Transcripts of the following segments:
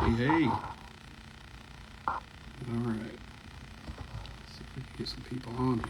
Hey. All right. Let's see if we can get some people on here.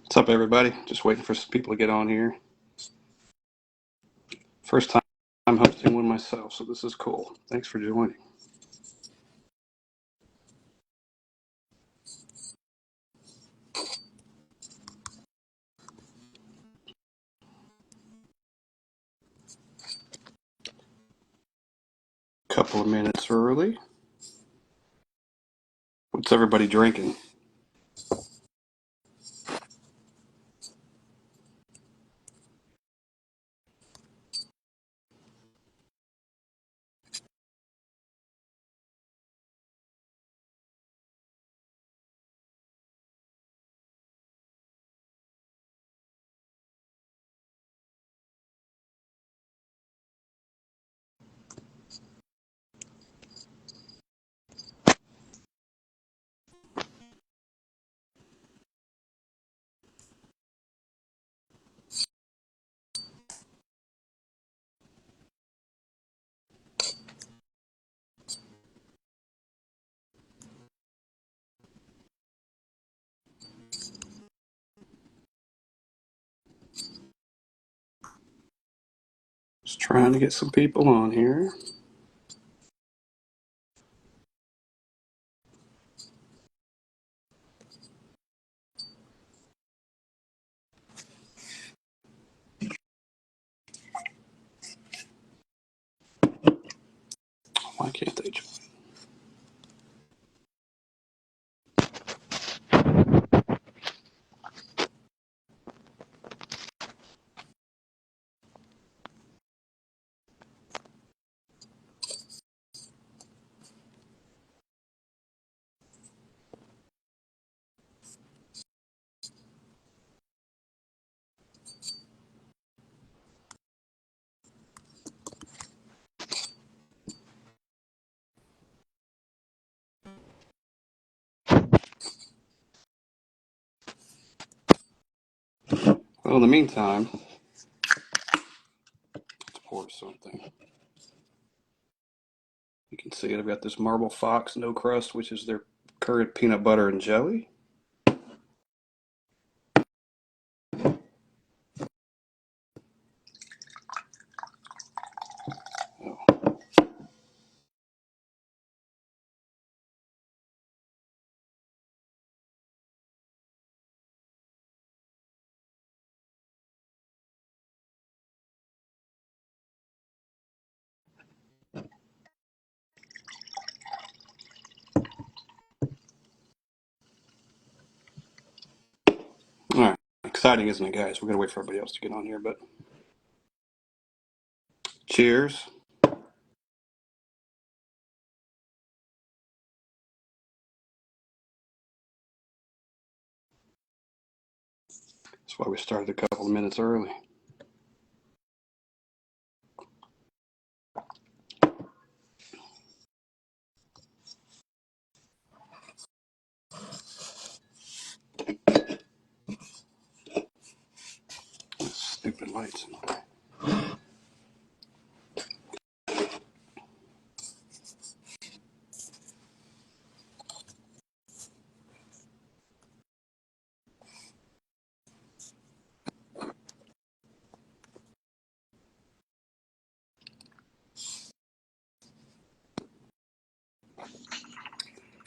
What's up, everybody? Just waiting for some people to get on here. First time I'm hosting one myself, so this is cool. Thanks for joining. Couple of minutes early. What's everybody drinking? Just trying to get some people on here. Why can't they join? Well, in the meantime, let's pour something. You can see it. I've got this Marble Fox No Crust, which is their current peanut butter and jelly. Oh. All right. Exciting, isn't it, guys? We're going to wait for everybody else to get on here, but cheers. That's why we started a couple of minutes early. Stupid lights.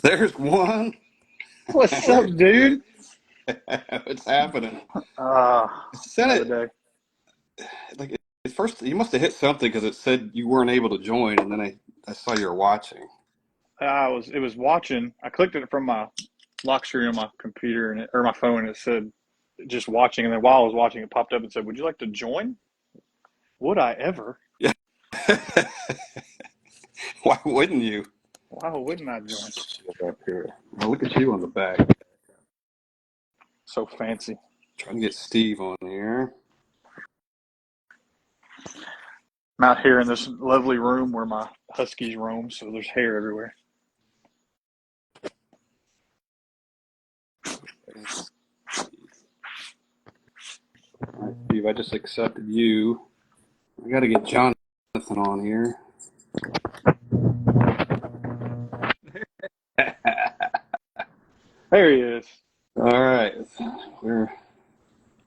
There's one. What's up, dude? What's happening? Uh, I sent another it. day. Like at first, you must have hit something because it said you weren't able to join, and then I saw you were watching. It was watching. I clicked it from my lock screen on my computer or my phone, and it said just watching. And then while I was watching, it popped up and said, "Would you like to join?" Would I ever? Yeah. Why wouldn't you? Why wouldn't I join? Get up here. Oh, look at you on the back. So fancy. Trying to get Steve on here. I'm out here in this lovely room where my huskies roam, so there's hair everywhere. All right, Steve, I just accepted you. I got to get Jonathan on here. There he is. All right. We're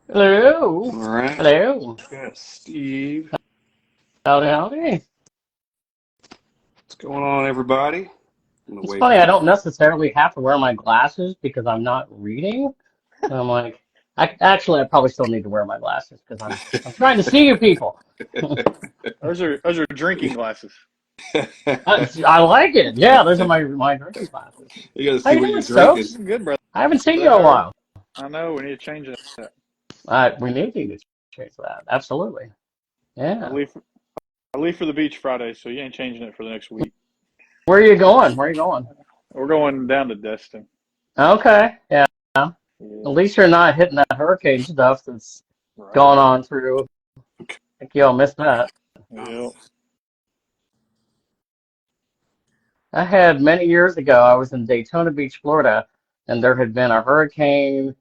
Hello. all right. Hello. Got Steve. Howdy, howdy. What's going on, everybody? I'm gonna It's wait. funny, I don't necessarily have to wear my glasses because I'm not reading. So I'm like, I probably still need to wear my glasses because I'm trying to see you people. Those are drinking glasses. I like it. Yeah, those are my drinking glasses. You got to How see you what doing, you're Stokes? drinking. Good, brother. I haven't seen you in a while. I know. We need to change that. We need to change that. Absolutely. I Yeah. leave for the beach Friday, so you ain't changing it for the next week. Where are you going? Where are you going? We're going down to Destin. Okay. Yeah. At Yeah, least you're not hitting that hurricane stuff that's right. going on through. I think y'all missed that. Yep. I had many years ago, I was in Daytona Beach, Florida, and there had been a hurricane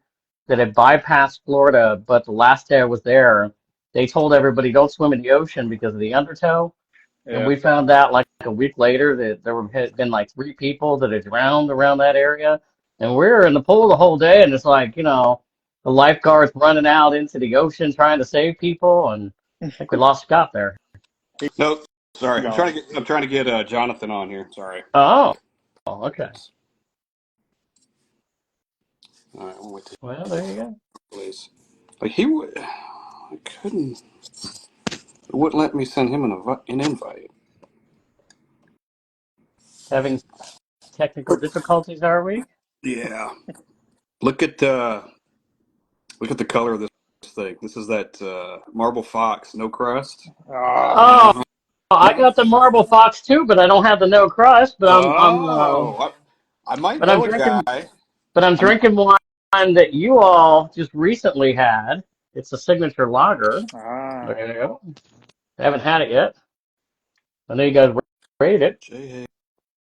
that had bypassed Florida, but the last day I was there, they told everybody don't swim in the ocean because of the undertow. And Yeah. we found out like a week later that had been like 3 people that had drowned around that area. And we were in the pool the whole day, and it's like, the lifeguards running out into the ocean trying to save people, and I think we lost Scott there. No, sorry. Gone. I'm trying to get Jonathan on here. Sorry. Oh, okay. All right, we'll wait till Well, there you go. please. Like he would, I couldn't. It wouldn't let me send him an invite. Having technical difficulties, are we? Yeah. Look at look at the color of this thing. This is that Marble Fox, no crust. Ah. Oh, I got the Marble Fox too, but I don't have the no crust. But I might but I'm know a drinking, guy. but I'm I'm drinking wine that you all just recently had. It's a signature lager. Ah. There you go. I haven't had it yet. I know you guys rated it. J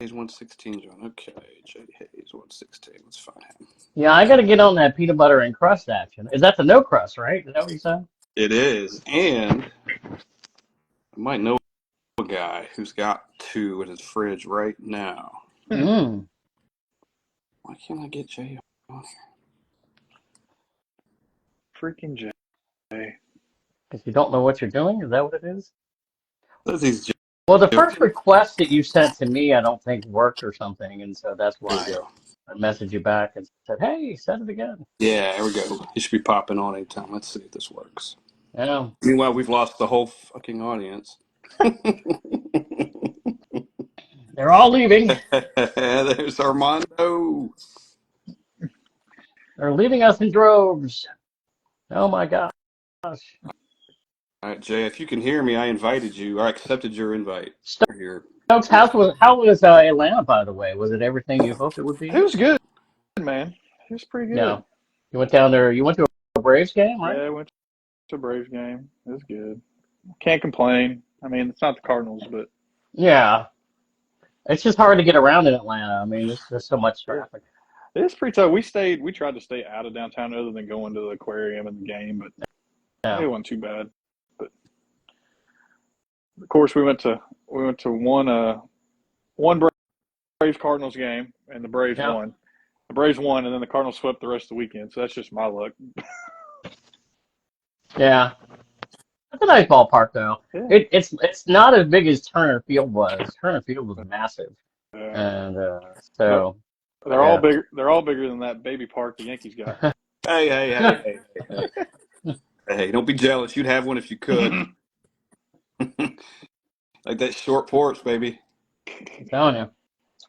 Hayes 116, John. Okay, J Hayes 116. Let's find him. Yeah, I got to get on that peanut butter and crust action. Is that the no crust, right? Is that what you said? It is, and I might know a guy who's got two in his fridge right now. Mm. Why can't I get Jay on here? Freaking Jay. Because you don't know what you're doing? Is that what it is? Says he's Well, the first request that you sent to me, I don't think worked or something, and so that's There we why go. I messaged you back and said, "Hey, send it again." Yeah, there we go. He should be popping on anytime. Let's see if this works. Yeah. Meanwhile, we've lost the whole fucking audience. They're all leaving. There's Armando. They're leaving us in droves. Oh my gosh. All right, Jay, if you can hear me, I invited you. I accepted your invite. Here. Stokes, how was Atlanta, by the way? Was it everything you hoped it would It be? was good, man. It was pretty good. No. You went down there. You went to a Braves game, right? Yeah, I went to a Braves game. It was good. Can't complain. I mean, it's not the Cardinals, but Yeah. It's just hard to get around in Atlanta. I mean, there's just so much yeah, traffic. it's pretty tough. We tried to stay out of downtown other than going to the aquarium and the game, but Yeah. it wasn't too bad. But of course, we went to one Braves Cardinals game, and the Braves Yeah. won. The Braves won, and then the Cardinals swept the rest of the weekend. So that's just my luck. Yeah. It's a nice ballpark, though. Yeah. It's not as big as Turner Field was. Turner Field was massive, and so They're all bigger. They're all bigger than that baby park the Yankees got. Hey. Hey, don't be jealous. You'd have one if you could. Like that short porch, baby. I'm telling you.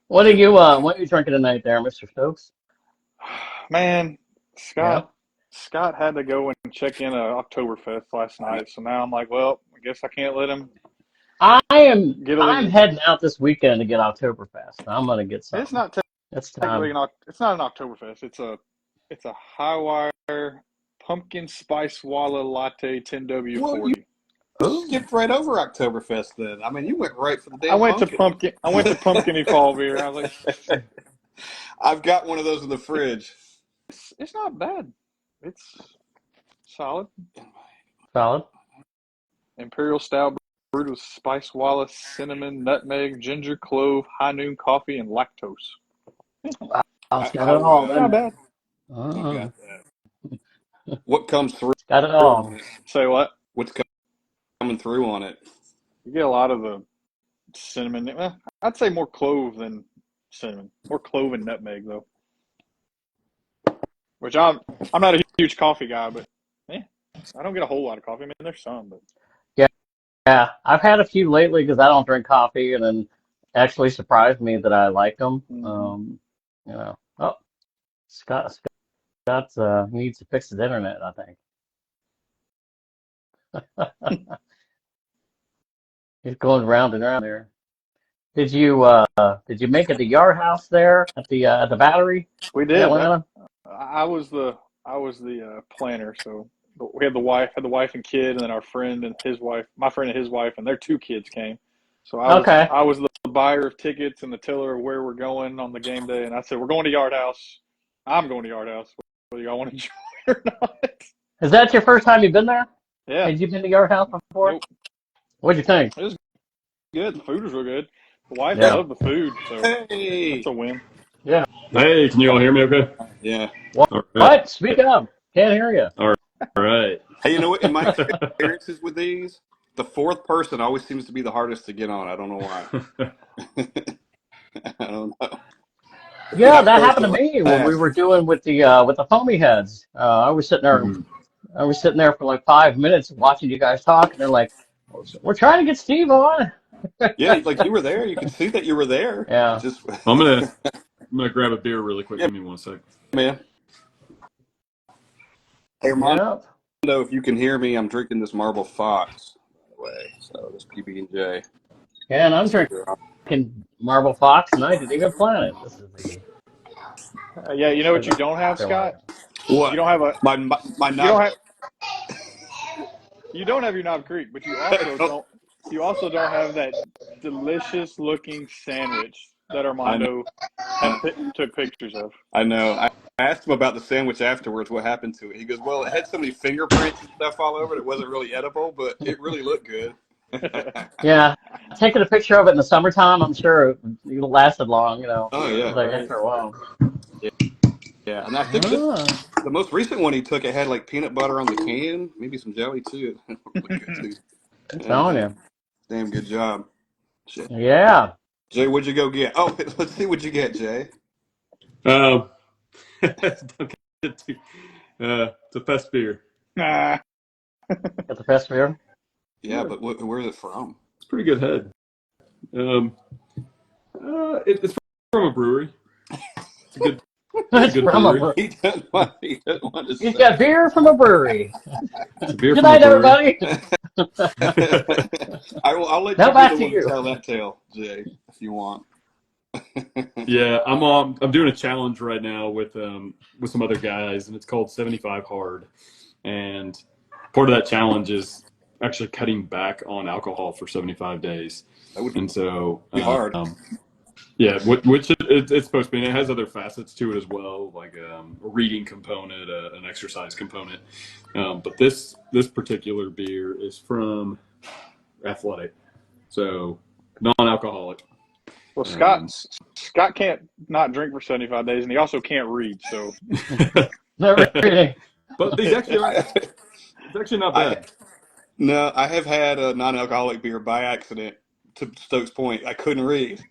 What are you drinking tonight, there, Mr. Stokes? Man, Yeah. Scott had to go and check in a Oktoberfest last night, so now I'm like, well, I guess I can't let him Get a I'm little. heading out this weekend to get Oktoberfest. I'm gonna get It's something. not It's technically time. it's not an Oktoberfest. It's a high wire pumpkin spice walla latte Well, you 10W40. Ooh, skipped right over Oktoberfest then. I mean, you went right for the I damn went to pumpkin. pumpkin. I went to pumpkin fall beer. I was like, I've got one of those in the fridge. it's not bad. It's solid. solid. Imperial stout brewed with spice walla, cinnamon, nutmeg, ginger, clove, high noon coffee, and lactose. Wow, it's got it How all Not then. bad. you got Mm, that? What comes through it's got it on all. it? Say what? What's coming through on it? You get a lot of the cinnamon. I'd say more clove than cinnamon. More clove and nutmeg though. Which I'm not a huge coffee guy, but I don't get a whole lot of coffee. I mean, there's some, but Yeah, yeah. I've had a few lately because I don't drink coffee, and then actually surprised me that I like them. mm-hmm. You know. Oh, Scott needs to fix his internet, I think. He's going round and round there. Did you make it to Yard House there at the Battery We in did that. Atlanta? I was the planner, so we had the wife and kid, and then our friend and his wife, my friend and his wife, and their two kids came. So Okay. I was the buyer of tickets and the tiller of where we're going on the game day, and I said we're going to Yard House. I'm going to Yard House, whether y'all want to join or not. Is that your first time you've been there? Yeah. Had you been to Yard House before? Nope. What'd you think? It was good. The food was real good. The wife Yeah. loved the food, so Hey. that's a win. Yeah. Hey, can you all hear me okay? Yeah. All right. What? Speak up. Can't hear you. All right. Hey, you know what? In my experiences with these, the fourth person always seems to be the hardest to get on. I don't know why. I don't know. You're Yeah, not that first happened or to me when we last. were doing with the foamy heads. I was sitting there for like 5 minutes watching you guys talk, and they're like, "We're trying to get Steve on." Yeah, like you were there. You could see that you were there. Yeah. Just I'm gonna grab a beer really quick. yeah, Give me 1 sec. man. Hey, Armando, Yeah. if you can hear me, I'm drinking this Marble Fox. By the way, so this PB and J. Yeah, and I'm drinking Marble Fox, and I didn't even plan it. This is the Yeah, you know what you Sugar don't have, Scott? Carolina. You What? don't have a My you don't knob. have you don't have your Knob Creek, but you also don't have that delicious looking sandwich that I know. Armando took pictures of. I know. I asked him about the sandwich afterwards. What happened to it? He goes, "Well, it had so many fingerprints and stuff all over it. It wasn't really edible, but it really looked good." Yeah, taking a picture of it in the summertime, I'm sure it lasted long. Oh It was yeah, like Right. after a while. yeah. And I think Ah, the most recent one he took, it had like peanut butter on the can, maybe some jelly too. It looked good too. I'm telling you. Damn good job, Shit. Yeah. Jay. What'd you go get? Oh, let's see what you get, Jay. Don't get too, it's a fest beer. Nah. Got the best beer. Yeah, but where's it from? It's a pretty good head. Um, it's from a brewery. It's a good It's from a brewery. brewery. He doesn't want to He's say. got beer from a brewery. It's a beer Good from a night, brewery. everybody. I'll let Now you be back the to one to you. tell that tale, Jay, if you want. Yeah, I'm doing a challenge right now with some other guys, and it's called 75 Hard. And part of that challenge is actually cutting back on alcohol for 75 days. That would And so, be hard. yeah, which it's supposed to be, and it has other facets to it as well, like a reading component, an exercise component. But this particular beer is from Athletic, so non-alcoholic. Well, Um, Scott can't not drink for 75 days, and he also can't read. So Not really. but these actually aren't. It's actually not bad. No, I have had a non-alcoholic beer by accident to Stokes Point. I couldn't read.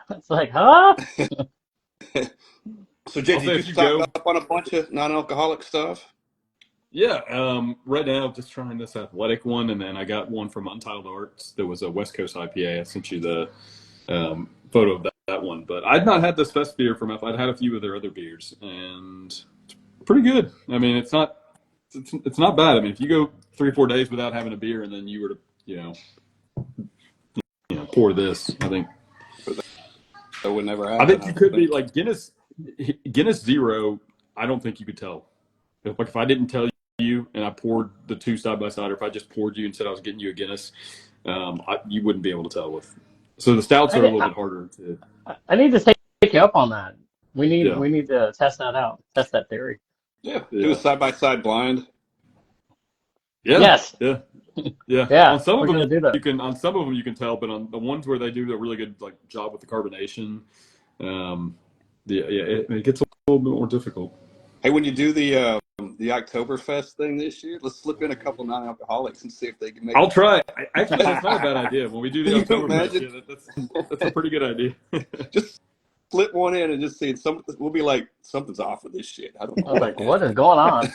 It's like, huh? So, Jay, I'll did say you if you stock go, up on a bunch of non-alcoholic stuff? yeah. Right now, just trying this Athletic one, and then I got one from Untitled Arts. That was a West Coast IPA. I sent you the photo of that one, but I'd not had this fest beer from Athletic. I'd had a few of their other beers, and it's pretty good. I mean, it's not it's not bad. I mean, if you go 3 or 4 days without having a beer, and then you were to pour this, I think That would never happen. I think you could be like Guinness Zero. I don't think you could tell. If I didn't tell you and I poured the two side by side, or if I just poured you and said I was getting you a Guinness, you wouldn't be able to tell with. So the stouts are a little bit harder to. I need to take you up on that. We need Yeah. we need to test that out. Test that theory. Yeah, do a side by side blind. Yeah. Yes. Yeah. Yeah. Yeah, On some we're of them gonna do that. you can. On some of them you can tell, but on the ones where they do a really good job with the carbonation, it gets a little bit more difficult. Hey, when you do the Oktoberfest thing this year, let's slip in a couple non-alcoholics and see if they can make. I'll try. Actually, that's not a bad idea. When we do the Can you Oktoberfest, imagine? that's a pretty good idea. Just slip one in and just see some. We'll be like, something's off with this shit. I don't I know. was like, what is going on?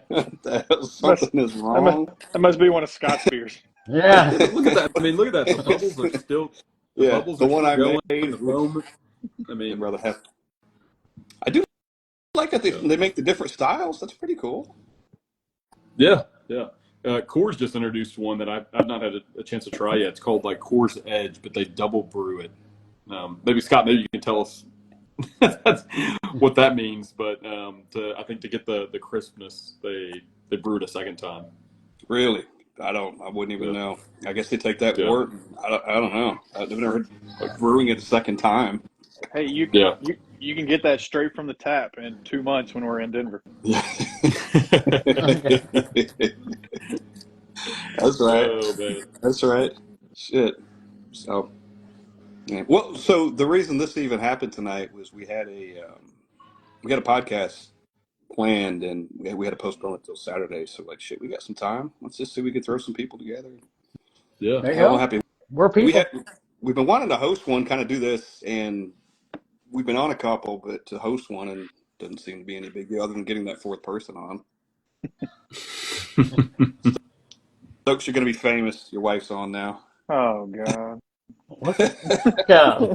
What the hell? Something is wrong. That must be one of Scott's beers. Yeah. Look at that. I mean, look at that. The bubbles are still. The Yeah, bubbles the are one still I going. made. The foam. I Yeah, mean, brother, I do like that they make the different styles. That's pretty cool. yeah. Coors just introduced one that I've not had a chance to try yet. It's called Coors Edge, but they double brew it. Maybe Scott, maybe you can tell us that's what that means. But I think to get the crispness, they brew it a second time. Really, I wouldn't even know. I guess they take that Yeah. wort. I don't know. I've never heard brewing it a second time. Hey, you can get that straight from the tap in 2 months when we're in Denver. That's right. Oh, man. That's right. Shit. So, yeah. Well, so the reason this even happened tonight was we had a podcast planned, and we had to postpone it till Saturday. So, shit, we got some time. Let's just see if we can throw some people together. Yeah. There you Hell, go. happy. We're people. We've been wanting to host one, kind of do this, and we've been on a couple, but to host one and doesn't seem to be any big deal other than getting that fourth person on. Stokes, you're going to be famous. Your wife's on now. Oh God. Yeah.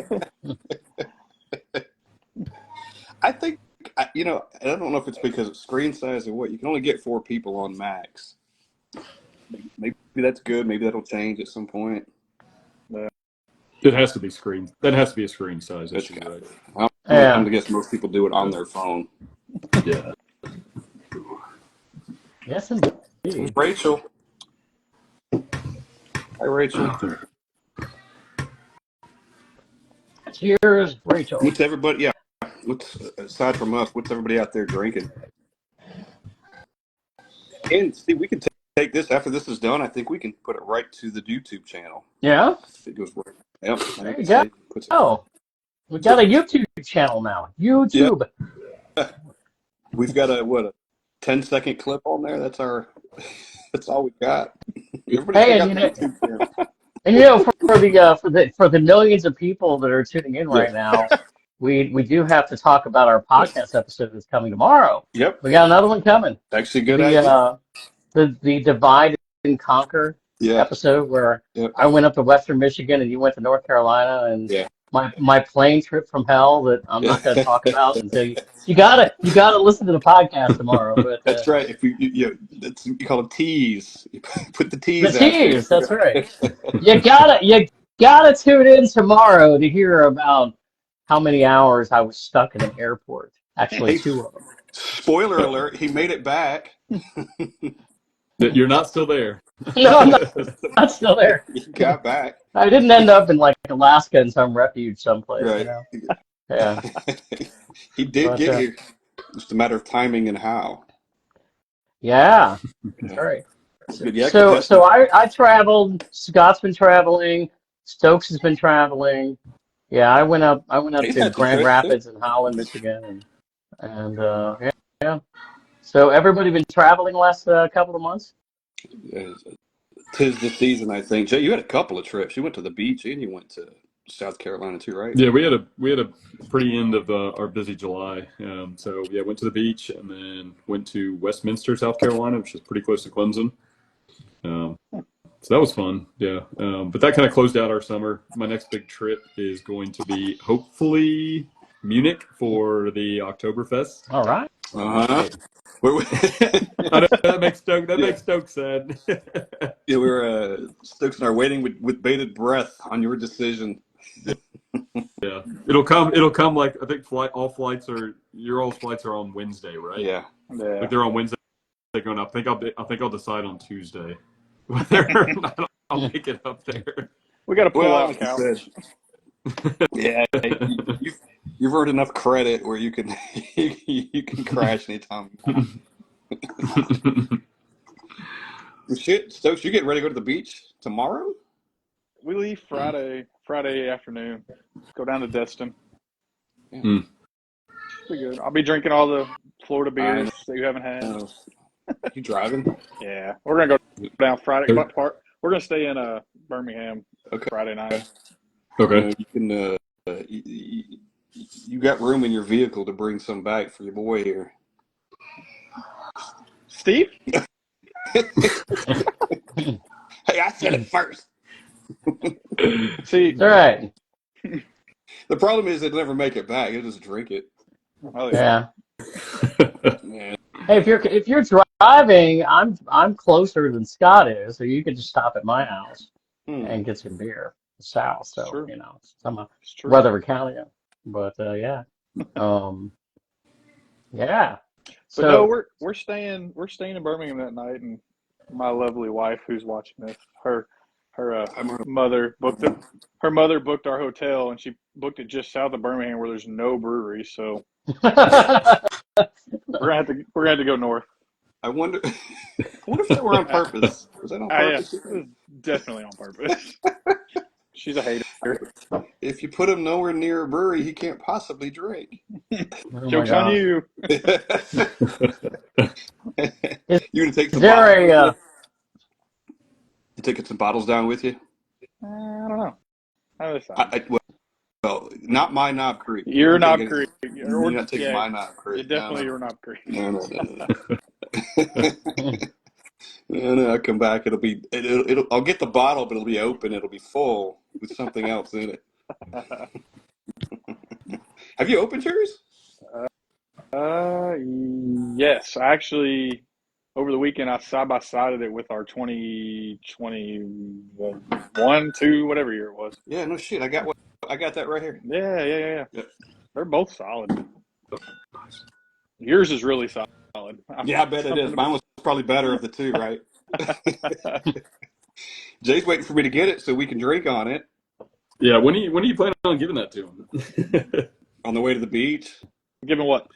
I think, I don't know if it's because of screen size or what. You can only get 4 people on max. Maybe that's good. Maybe that'll change at some point. It has to be screen. That has to be a screen size That's issue, right? I'm Yeah. going to guess most people do it on their phone. Yeah. Yes, indeed. Rachel. Hi, Rachel. Cheers, Rachel. What's everybody? Yeah. Aside from us? What's everybody out there drinking? And Steve, we can take this after this is done. I think we can put it right to the YouTube channel. Yeah. It goes right. Yep. There you go. Oh, we got a YouTube channel now. YouTube. We've got a 10-second clip on there. That's all we got. Hey, and for the millions of people that are tuning in right now, we do have to talk about our podcast episode that's coming tomorrow. Yep. We got another one coming. Actually, good idea. The Divide and Conquer episode where I went up to Western Michigan and you went to North Carolina, and my plane trip from hell that I'm not going to talk about until you gotta listen to the podcast tomorrow. But that's right. If you call it tease. You put the tease. The tease. That's right. You gotta tune in tomorrow to hear about how many hours I was stuck in an airport. Actually, 2 of them. Spoiler alert: he made it back. You're not still there. No, I'm not still there. He got back. I didn't end up in Alaska in some refuge someplace. Right. Yeah. He did get here. Just a matter of timing and how. Yeah. That's right. Good. Yeah, So I traveled. Scott's been traveling. Stokes has been traveling. Yeah, I went up He's to had some Grand trips, Rapids in Holland, Michigan, and yeah. So everybody been traveling the last couple of months? Tis the season, I think. Jay, you had a couple of trips. You went to the beach and you went to South Carolina too, right? Yeah, we had a pretty end of our busy July. So went to the beach and then went to Westminster, South Carolina, which is pretty close to Clemson. So that was fun. Yeah. But that kind of closed out our summer. My next big trip is going to be hopefully Munich for the Oktoberfest. All right. Uh-huh. I know that makes Stoke. That Yeah. makes Stoke sad. Yeah, we were Stokes and I are waiting with bated breath on your decision. Yeah, it'll come. It'll come. Like I think all flights are. Your all flights are on Wednesday, right? Yeah. Yeah. Like they're on Wednesday. They're going up. I think I'll decide on Tuesday whether or not I'll make it up there. We got a pull Well, out like you said, couch. yeah, you've earned enough credit where you can you can crash anytime you want. Well, shit, Stokes, you getting ready to go to the beach tomorrow? We leave Friday afternoon. Go down to Destin. Mm. Be good. I'll be drinking all the Florida I beers that you haven't had. know. You driving? Yeah, we're gonna go down Friday. We're gonna stay in Birmingham Okay. Friday night. Okay. You can you got room in your vehicle to bring some back for your boy here. Steve? Hey, I said it first. See, It's all right. The problem is they'll never make it back. They'll just drink it. oh yeah. Yeah. Man. Hey, if you're driving, I'm closer than Scott is, so you could just stop at my house and get some beer south. So True. you know, I'm a It's true. Rutherford County, but yeah, yeah. But no, So we're staying in Birmingham that night, and my lovely wife, who's watching this, her mother booked it. Her mother booked our hotel, and she booked it just south of Birmingham, where there's no brewery. So we're gonna have to go north. I wonder if that were on purpose. Was that on Yeah, purpose? it was definitely on purpose. She's a hater. If you put him nowhere near a brewery, he can't possibly drink. oh my Joke's on God. you. You gonna take Is some there bottles? a You taking some bottles down with you? I don't know. I decide. Well, not my Knob Creek. You're not Knob Creek. You're not taking my Knob Creek. You're definitely your Knob Creek. No. No, I come back. It'll. I'll get the bottle, but it'll be open. It'll be full with something else in it. Have you opened yours? Yes. Actually, over the weekend, I side-by-sided it with our 2021, 2, whatever year it was. Yeah, no shit. I got that right here. Yeah. Yep. They're both solid. Yours is really solid. Yeah, I bet it is. Mine was probably better of the two, right? Jay's waiting for me to get it so we can drink on it Yeah. When are you planning on giving that to him? on the way to the beach. Given what?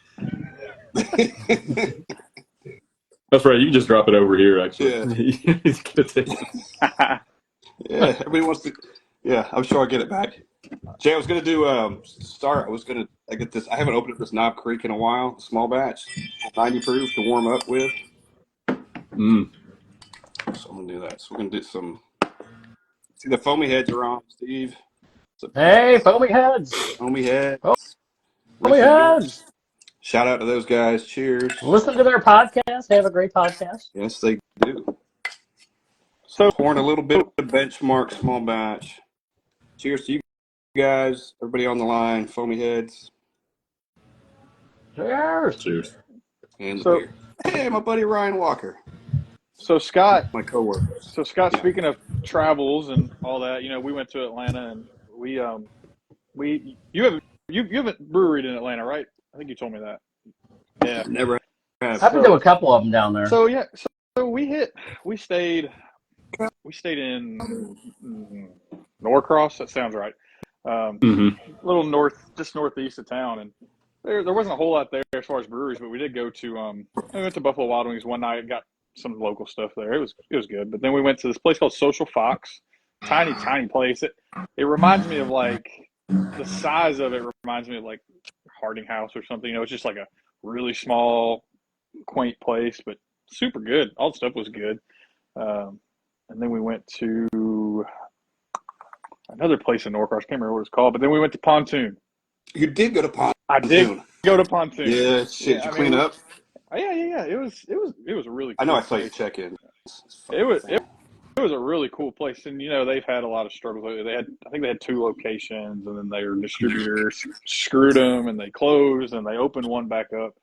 That's right. You can just drop it over here. Actually. Yeah. He's gonna take it. Yeah, everybody wants to. Yeah, I'm sure I'll get it back. Jay, I was gonna do I get this. I haven't opened up this Knob Creek in a while. Small batch, 90 proof to warm up with. Mm. So I'm gonna do that. So we're gonna do some. See, the foamy heads are on, Steve. hey, foamy heads? Foamy heads. Foamy heads. Shout out to those guys. Cheers. Listen to their podcast. They have a great podcast. Yes, they do. So Pouring a little bit of benchmark small batch. Cheers to you guys. Everybody on the line. Foamy heads. Cheers. Cheers. And So- beer. Hey, my buddy Ryan Walker, So Scott, my coworker. Yeah. speaking of travels and all that, we went to Atlanta, and you haven't breweried in Atlanta, right? I think you told me that. Yeah. Never have. I've been to a couple of them down there. So yeah, so we stayed in Norcross. That sounds right. Mm-hmm. A little just northeast of town, and there wasn't a whole lot there as far as breweries, but we did go to we went to Buffalo Wild Wings one night and got some local stuff there. It was good. But then we went to this place called Social Fox. Tiny place. It reminds me of, like, the size of it reminds me of like Harding House or something. It's just like a really small, quaint place, but super good. All the stuff was good. And then we went to another place in Norcross. I can't remember what it's called, but then we went to Pontoon. You did go to Pontoon. I did go to Pontoon. Yeah, shit. Did you clean up? Yeah. It was a really cool I know I saw you place. check in. It was a really cool place, and they've had a lot of struggles. I think they had 2 locations, and then their distributors screwed them, and they closed, and they opened one back up.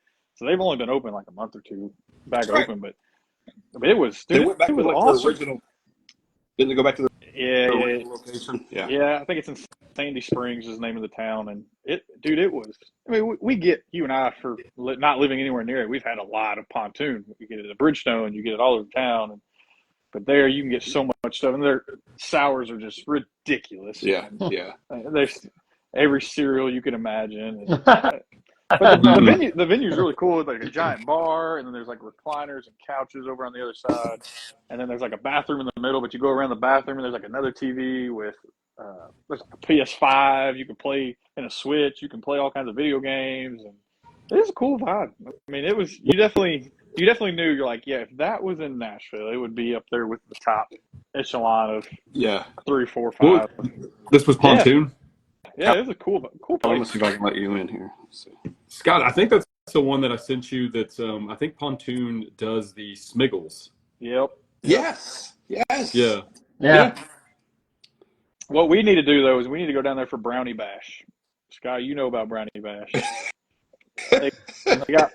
So they've only been open like a month or two back That's right. open, but it was, They dude, went back it to was like awesome. their original. Didn't they go back to Yeah, their yeah, original location? Yeah. yeah. I think it's in Sandy Springs is the name of the town, and dude, it was. I mean, we get you and I for not living anywhere near it. We've had a lot of pontoon. You get it at Bridgestone, you get it all over town, but there you can get so much stuff, and their sours are just ridiculous. Yeah. Yeah. There's every cereal you can imagine. But the venue's really cool. It's like a giant bar, and then there's like recliners and couches over on the other side, and then there's like a bathroom in the middle. But you go around the bathroom, and there's like another TV with there's like a PS5. You can play in a Switch. You can play all kinds of video games, and it was a cool vibe. I mean, it was you definitely knew you're like, yeah, if that was in Nashville, it would be up there with the top echelon of Yeah. 3, 4, 5. Well, this was pontoon. Yeah, it was a cool Let me place. see if I can let you in here. Let's see. Scott, I think that's the one that I sent you. That's I think Pontoon does the Smiggles. Yep. Yes. Yes. Yeah. Yeah. What we need to do though is we need to go down there for Brownie Bash. Sky, you know about Brownie Bash. They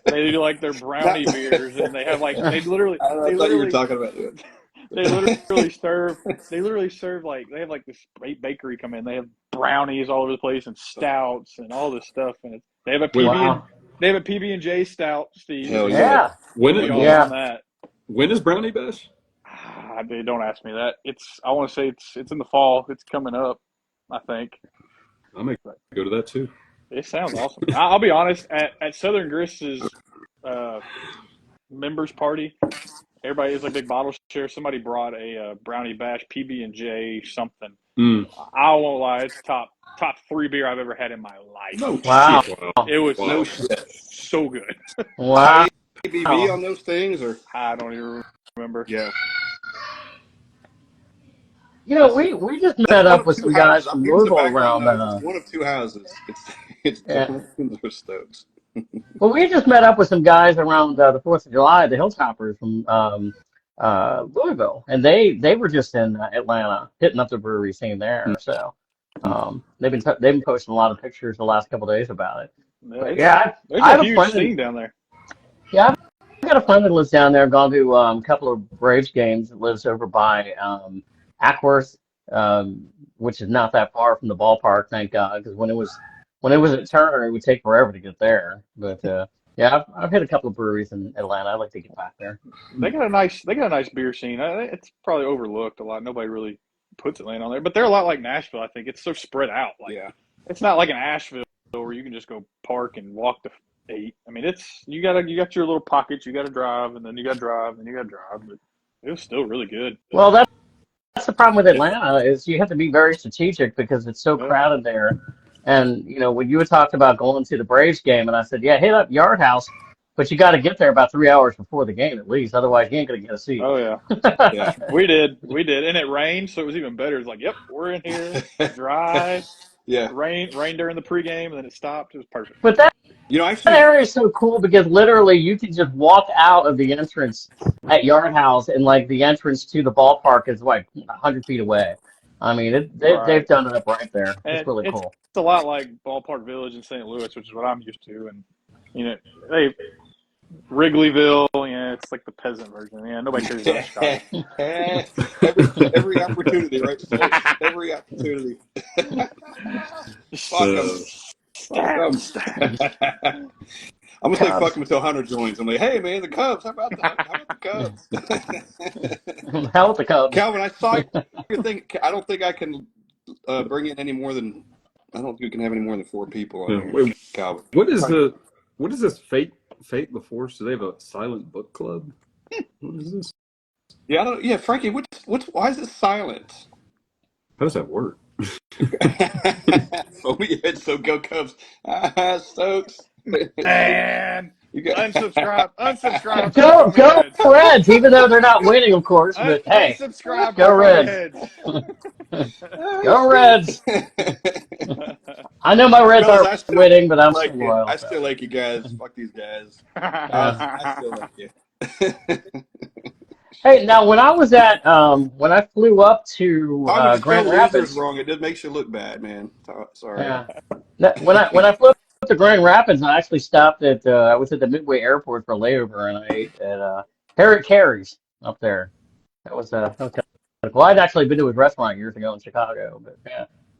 do like their brownie beers, and they have like I thought you were talking about it. they literally serve like they have like this bakery come in. They have brownies all over the place and stouts and all this stuff, and they have a PB Wow. they have a PB&J stout, Steve. Hell Yeah. When We all Yeah. on that. when is Brownie Bash? They don't ask me that. I want to say it's in the fall. It's coming up, I think. I may go to that too. It sounds awesome. I'll be honest. At Southern Grist's members party, everybody is like big bottle share. Somebody brought a Brownie Bash PB&J something. I won't lie, it's top 3 beer I've ever had in my life. No Wow. shit. It was No shit. so good. Wow. ABV on those things, or I don't even remember. yeah. You know, we just met up with some guys from Louisville around. One of two houses. It's Yeah. those Stokes. Well, we just met up with some guys around the 4th of July, the Hilltoppers from Louisville, and they were just in Atlanta, hitting up the brewery scene there. So they've been posting a lot of pictures the last couple of days about it. But yeah, There's I have a a huge friend. scene down there. Yeah, I've got a friend that lives down there. Gone to a couple of Braves games. That lives over by Ackworth, which is not that far from the ballpark, thank God. Because when it was at Turner, it would take forever to get there. But yeah, I've hit a couple of breweries in Atlanta. I'd like to get back there. They got a nice beer scene. It's probably overlooked a lot. Nobody really puts Atlanta on there, but they're a lot like Nashville. I think it's so spread out. Like, Yeah. it's not like an Asheville where you can just go park and walk to 8. I mean, you got your little pockets. You got to drive, and then you got to drive, and you got to drive. But it was still really good. Well, that's the problem with Atlanta is you have to be very strategic because it's so crowded there. And you know, when you had talked about going to the Braves game, and I said, yeah, hit up Yard House, but you got to get there about 3 hours before the game at least, otherwise you ain't gonna get a seat. Oh yeah, Yeah. we did, and it rained, so it was even better. It's like, yep, we're in here, dry. Yeah. Rain during the pregame, and then it stopped. It was perfect. But that Actually, that area is so cool because literally you can just walk out of the entrance at Yard House, and like the entrance to the ballpark is like 100 feet away. I mean, they've done it up right there. It's really cool. It's a lot like Ballpark Village in St. Louis, which is what I'm used to, and you know, Wrigleyville, yeah, it's like the peasant version. Yeah, nobody cares about Chicago. every opportunity, right? Stokes? Every opportunity. Fuck 'em. I'm gonna say fuck him until Hunter joins. I'm like, hey man, the Cubs. How about the Cubs? Hell with the Cubs. Calvin, I saw your thing. I don't think I can bring in any more than. I don't think we can have any more than 4 people on here. Wait, Calvin. what is this Fate before? So they have a silent book club? What is this? Yeah, I don't. Yeah, Frankie. Why is it silent? How does that work? Foamy head, so go Cubs. Stokes. And You got unsubscribe. Go Reds, even though they're not winning, of course. But hey, unsubscribe. go Reds. Go Reds. I know my Reds Fellas, aren't winning, but I'm like still loyal. I still like you guys. Fuck these guys. I still like you. Hey, now when I was at when I flew up to Grand Grand Rapids Rapids, wrong. It just makes you look bad, man. Sorry. yeah. When I flew up to Grand Rapids, I actually stopped at I was at the Midway Airport for a layover, and I ate at Harry Carey's up there. That was okay. Well, I'd actually been to his restaurant years ago in Chicago, but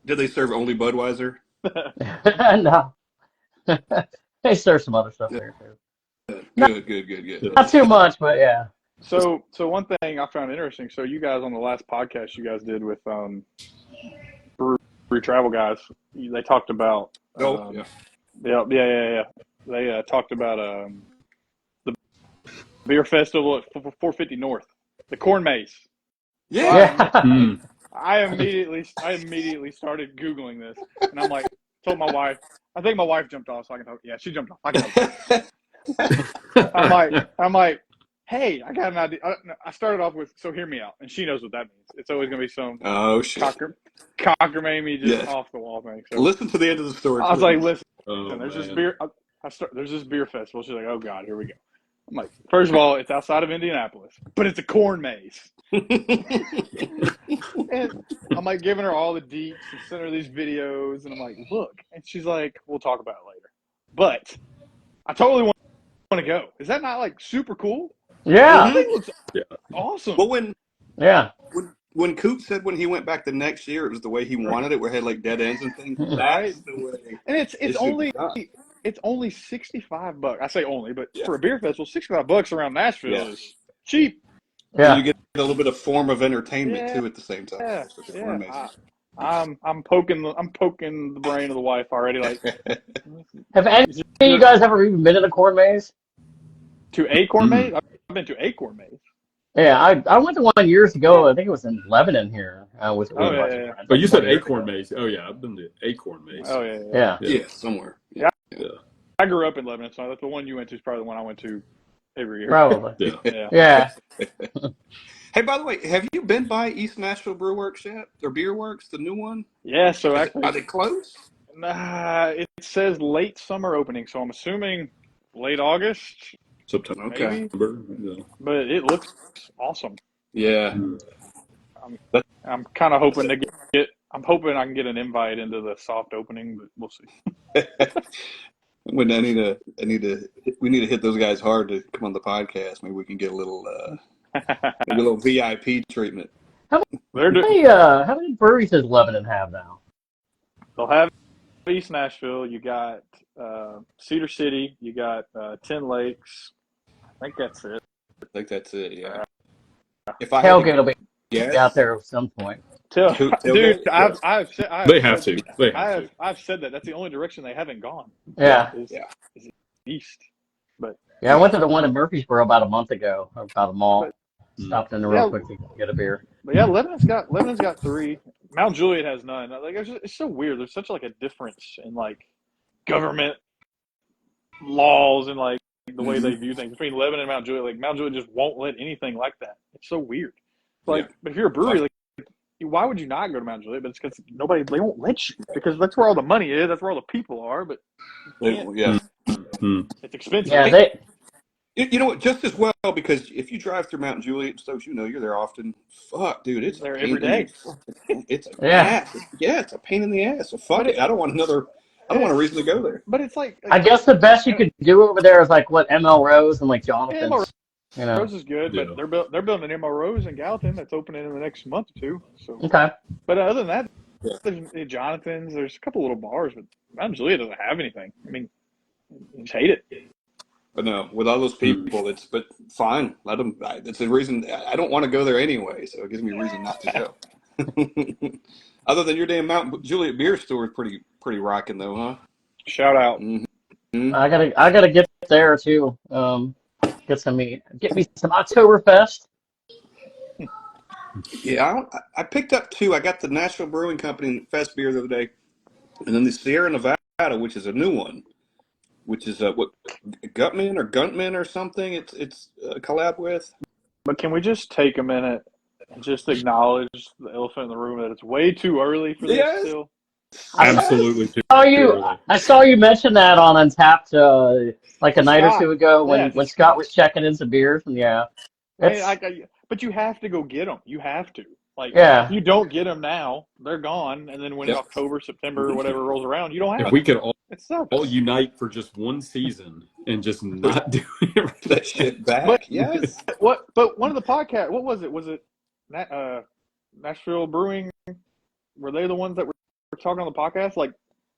Did they serve only Budweiser? yeah, no, they serve some other stuff there too. Good. Not too much, but yeah. So one thing I found interesting. So you guys on the last podcast you guys did with Brewery Travel guys, they talked about. Oh, yeah. Yeah. They talked about the beer festival at 450 North, the Corn Maze. Yeah. Yeah. I immediately started Googling this, and I'm like, told my wife. I think my wife jumped off, so I can talk. Yeah, she jumped off. I can talk. I'm like, hey, I got an idea. I started off with, so hear me out, and she knows what that means. It's always gonna be some Oh, shit. cockamamie just Yeah. off the wall thing. So Listen to the end of the story. I was like, listen, Oh, there's this man. beer. There's this beer festival. She's like, oh god, here we go. I'm like, first of all, it's outside of Indianapolis, but it's a corn maze. And I'm like giving her all the deets and sending her these videos, and I'm like, look, and she's like, we'll talk about it later. But I totally want to go. Is that not like super cool? Yeah. That thing looks Yeah. awesome. Well, Yeah. when Coop said when he went back the next year, it was the way he wanted it, where it had like dead ends and things. Right. That's the way. And it's should only be done. it's only $65. I say only, but Yeah. for a beer festival, $65 around Nashville Yeah. is cheap. Yeah. And you get a little bit of form of entertainment Yeah. too at the same time. Yeah, That's what the corn maze yeah. is. I'm poking the brain of the wife already. Like, Have any of you guys ever even been to the Corn Maze? to Acorn Maze? I've been to Acorn Maze. Yeah, I went to one years ago. I think it was in Lebanon here. With Oh, a bunch of yeah. friends. Oh, you said Years Acorn ago. Maze. Oh, yeah, I've been to Acorn Maze. Oh yeah. Yeah. Yeah, somewhere. I grew up in Lebanon, so that's the one you went to is probably the one I went to every year. Probably. Yeah. Yeah. Yeah. Hey, by the way, have you been by East Nashville Brew Works yet? Or Beer Works, the new one? Yeah. So Are actually, they closed? it says late summer opening, so I'm assuming late August. September. Okay. Yeah. But it looks awesome. Yeah. I'm kind of hoping to get. I'm hoping I can get an invite into the soft opening, but we'll see. We need to hit those guys hard to come on the podcast. Maybe we can get a little VIP treatment. They're How many breweries does Lebanon have now? They'll have East Nashville. You got Cedar City. You got Ten Lakes. I think that's it. I think that's it. Yeah. If I had Tailgate will be guess, out there at some point. Tailgate? Dude, Yeah. I've said They have to. They have to. I've said that. That's the only direction they haven't gone. Yeah. Is east. Yeah, I went to the one in Murfreesboro about a month ago, about a mall. Stopped in there real Yeah. quick to get a beer. But yeah, Lebanon's got 3. Mount Juliet has none. Like it's so weird. There's such like a difference in like government laws and like the way they view things between Lebanon and Mount Juliet. Like Mount Juliet just won't let anything like that. It's so weird. Like, but if you're a brewery, like, why would you not go to Mount Juliet? But it's because they won't let you because that's where all the money is. That's where all the people are. But Yeah. it's expensive. Yeah, You know what? Just as well, because if you drive through Mount Juliet and Stokes, you know you're there often. Fuck, dude, it's There a pain every day. It's a Yeah. ass. Yeah, it's a pain in the ass. So fuck it. I don't want a reason to go there. But it's like I guess the best you could do over there is like what ML Rose and like Jonathan's. ML You know. Rose is good, Yeah. but they're building an ML Rose in Gallatin that's opening in the next month or two. So, Okay. but other than that, Yeah. there's Jonathan's. There's a couple little bars, but Mount Juliet doesn't have anything. I mean, I just hate it. But no, with all those people, but fine. Let them. It's a reason. I don't want to go there anyway, so it gives me a reason not to go. Other than your damn Mount Juliet beer store is pretty rocking though, huh? Shout out. Mm-hmm. I gotta get there too. Get me some Oktoberfest. Yeah, I picked up 2. I got the Nashville Brewing Company Fest beer the other day, and then the Sierra Nevada, which is a new one, which is what Guntman or something. It's a collab with. But can we just take a minute and just acknowledge the elephant in the room that it's way too early for this Yes. still? Absolutely. Too I saw you mention that on Untapped like a night or two ago when Scott was checking in some beers, and yeah. But you have to go get them. You have to. Like, Yeah. if you don't get them now, they're gone. And then when Yep. October, September, or whatever rolls around, you don't have If them. we could all It sucks. all unite for just one season and just not do it. that shit back. But- Yes. But one of the podcasts, what was it? Was it Nashville Brewing? Were they the ones that were talking on the podcast? Like,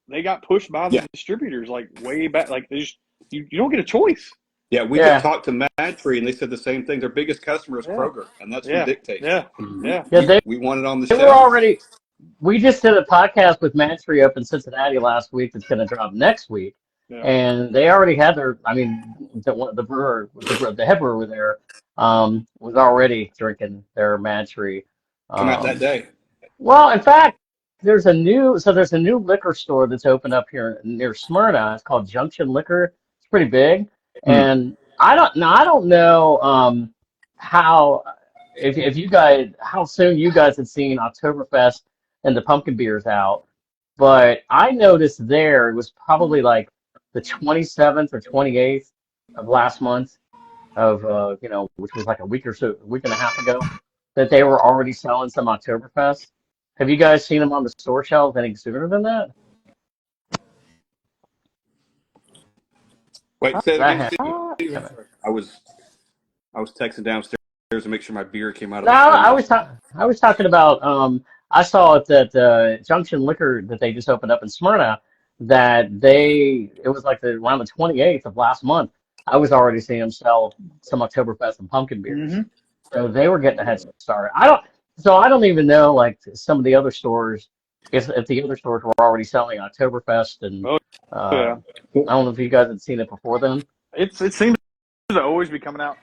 they got pushed by the Yeah. distributors, like, way back. Like, they just, you don't get a choice. Yeah, we Yeah. just talked to Mad Tree, and they said the same thing. Their biggest customer is Yeah. Kroger, and that's Yeah. who dictates. Yeah. Mhm. Yeah. Yeah, We want it on the they shelf. were already. We just did a podcast with Mantry up in Cincinnati last week. That's going to drop next week, Yeah. and they already had their. I mean, the brewer, the head brewer there, was already drinking their Mantry. Come out that day. Well, in fact, there's a new liquor store that's opened up here near Smyrna. It's called Junction Liquor. It's pretty big, and I don't know how if you guys how soon you guys had seen Oktoberfest and the pumpkin beers out, but I noticed there it was probably like the 27th or 28th of last month of which was like a week and a half ago, that they were already selling some Oktoberfest. Have you guys seen them on the store shelves any sooner than that? Wait, say it again, That Steve. happened. I was texting downstairs to make sure my beer came out of No, the I was talking about I saw it that Junction Liquor that they just opened up in Smyrna, that it was like around the 28th of last month. I was already seeing them sell some Oktoberfest and pumpkin beers. Mhm. So they were getting a head start. I don't even know like some of the other stores if the other stores were already selling Oktoberfest and Oh, yeah. I don't know if you guys had seen it before then. It seems to always be coming out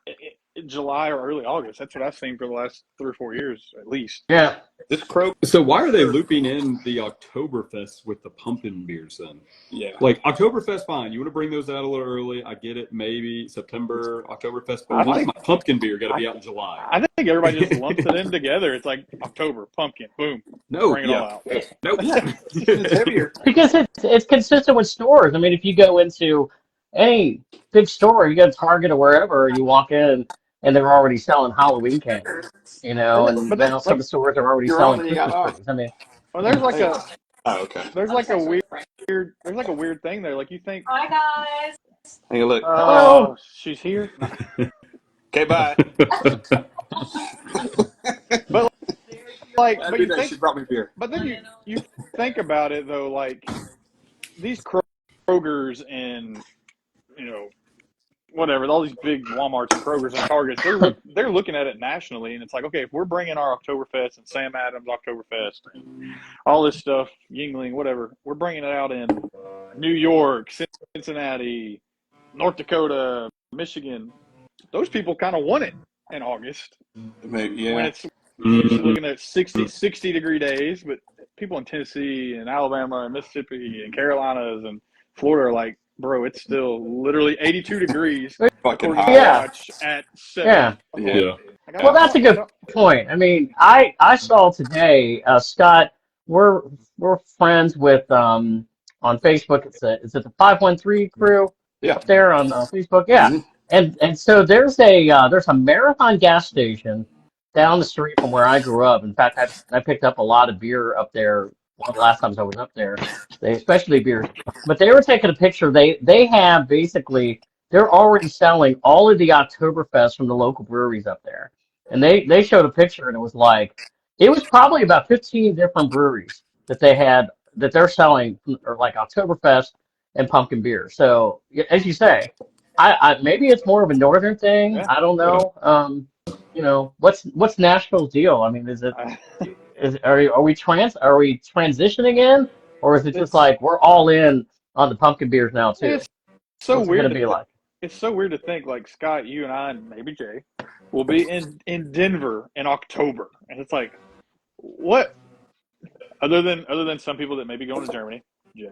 in July or early August. That's what I've seen for the last 3 or 4 years, at least. Yeah. This Kroger. So why are they looping in the Oktoberfest with the pumpkin beers then? Yeah. Like Oktoberfest, fine. You want to bring those out a little early. I get it. Maybe September, Oktoberfest. I But why think- my pumpkin beer got to be out in July? I think everybody just lumps it in together. It's like October, pumpkin, boom, No. bring it all out. Nope. It's heavier. Because it's consistent with stores. I mean, if you go into any big store, you go to Target or wherever, you walk in and they're already selling Halloween candy, and But now some stores are already you're selling on and you got Christmas trees. I mean, Well, there's like Oh, okay. a weird thing there. Like, you think, Hi guys. Hey, look. Hello. she's here. Okay, bye. Like, That'd but be you nice. think, She brought me beer. but then you think about it though, like these Krogers and whatever, all these big Walmarts and Krogers and Targets, they're looking at it nationally, and it's like, okay, if we're bringing our Oktoberfest and Sam Adams Oktoberfest and all this stuff, Yingling, whatever, we're bringing it out in New York, Cincinnati, North Dakota, Michigan. Those people kind of want it in August Maybe, when yeah. it's looking at 60 degree days, but people in Tennessee and Alabama and Mississippi and Carolinas and Florida are like, bro, it's still literally 82 degrees Fucking according to hot. Yeah. watch at 7. yeah. Yeah. Like, Well, that's a good point. I mean, I saw today, Scott, we're friends with on Facebook. It's the 513 crew Yeah. up there on Facebook. Yeah. Mhm. And so there's a Marathon gas station down the street from where I grew up. In fact, I picked up a lot of beer up there one of the last times I was up there. Especially beers. But they were taking a picture. They have basically they're already selling all of the Oktoberfest from the local breweries up there. And they showed a picture and it was probably about 15 different breweries that they're selling or like Oktoberfest and pumpkin beer. So as you say, I maybe it's more of a northern thing. Yeah. I don't know. What's Nashville's deal? I mean, are we transitioning in, or is it just It's- like we're all in on the pumpkin beers now too? It's so What's it weird. gonna be like? It's so weird to think like Scott, you and I, and maybe Jay, will be in Denver in October, and it's like, what? Other than some people that may be going to Germany, Jay,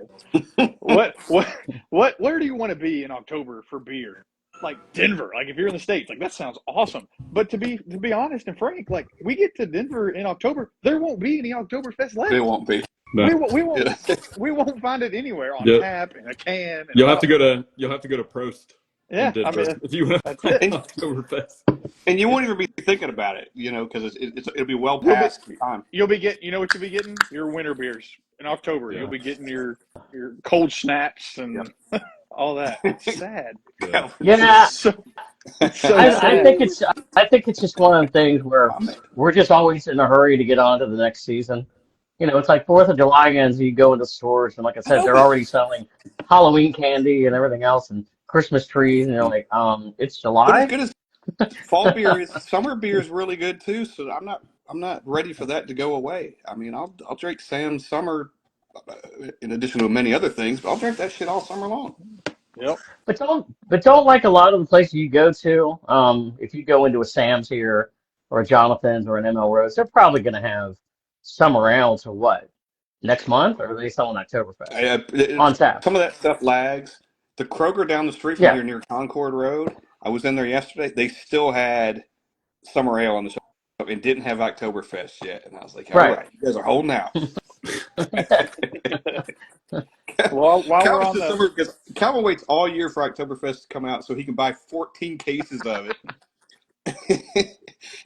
where do you want to be in October for beer? Like Denver, like if you're in the States, like that sounds awesome. But to be honest and frank, like we get to Denver in October, there won't be any Oktoberfest left. It won't be. No. We won't find it anywhere on Yep. tap in a can. And You'll have to go to Prost. in Yeah, I Denver mean, if you want that's to it. Oktoberfest. And you won't even be thinking about it, because it'll be well past time. You'll be getting, you know what you'll be getting? Your winter beers in October. Yeah. You'll be getting your your cold snaps and all that. It's sad. Yeah, It's so I sad. think it's just one of the things where Oh, man. we're just always in a hurry to get on to the next season. You know, it's like 4th of July ends, you go into stores, and like I I said, know, they're but already selling Halloween candy and everything else and Christmas trees, and you're like, it's as July? good as fall beer is, summer beer is really good too. So I'm not ready for that to go away. I mean, I'll drink Sam's Summer in addition to many other things, but I'll drink that shit all summer long. Yep. But don't like a lot of the places you go to, if you go into a Sam's here or a Jonathan's or an ML Rose, they're probably going to have summer ale to what? Next month? Or are they selling Oktoberfest? On tap. Some of that stuff lags. The Kroger down the street from Yeah, here near Concord Road, I was in there yesterday. They still had summer ale on the shelf and didn't have Oktoberfest yet. And I was like, all right. right, you guys are holding out. Well, while we're Calvin on says the summer because Calvin waits all year for Oktoberfest to come out so he can buy 14 cases of it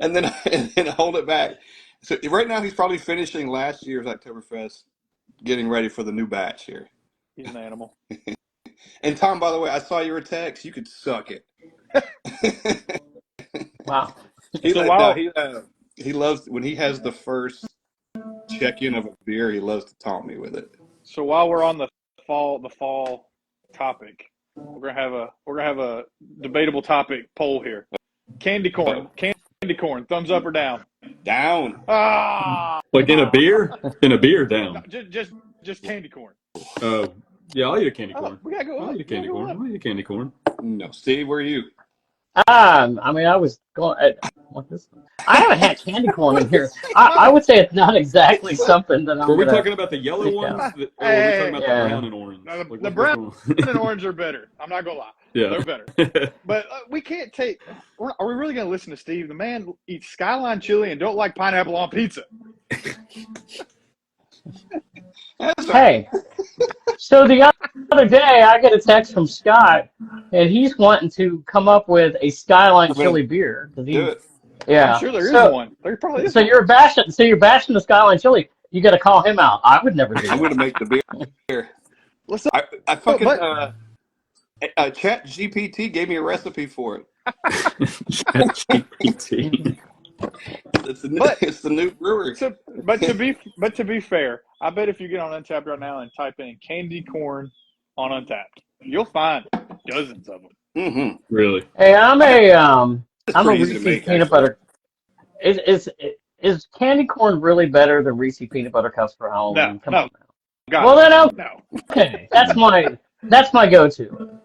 and then hold it back. So right now he's probably finishing last year's Oktoberfest, getting ready for the new batch here. he's an animal. And Tom, by the way, I saw your text. You could suck it. Wow. So while He loves when he has the first check-in of a beer. He loves to taunt me with it. So while we're on the fall topic, we're gonna have a debatable topic poll here. Candy corn, thumbs up or down? Down. Ah, Like in a beer? In a beer, no, down. just candy corn. Yeah, I'll eat a candy Oh, corn. we gotta go I'll up. eat a candy corn. I'll eat a candy corn. No, Steve, where are you? I mean, I was going. What this? I haven't had candy corn in here. I would say it's not exactly something that I'm Were we gonna talking about the yellow seek ones? out. Or were we talking about Yeah. the brown and orange? No, the Like, the what's brown going on? and orange are better. I'm not gonna lie. Yeah. They're better. But we can't take. Are we really gonna listen to Steve? The man eats Skyline chili and don't like pineapple on pizza. Hey, so the other day I get a text from Scott, and he's wanting to come up with a Skyline chili beer. 'Cause Do it. Yeah. I'm sure there is So one. There probably is. so you're bashing the Skyline chili. You got to call him out. I would never do I'm that. going to make the beer. Listen, I fucking but- Chat GPT gave me a recipe for it. ChatGPT. It's the new brewery. but to be fair, I bet if you get on Untapped right now and type in candy corn on Untapped, you'll find dozens of them. Mm-hmm. Really? Hey, I'm a pretty easy to Reese's make, peanut actually. butter. Is candy corn really better than Reese's peanut butter cups for Halloween? Come no. on. God, Well then, no. okay, that's my go-to.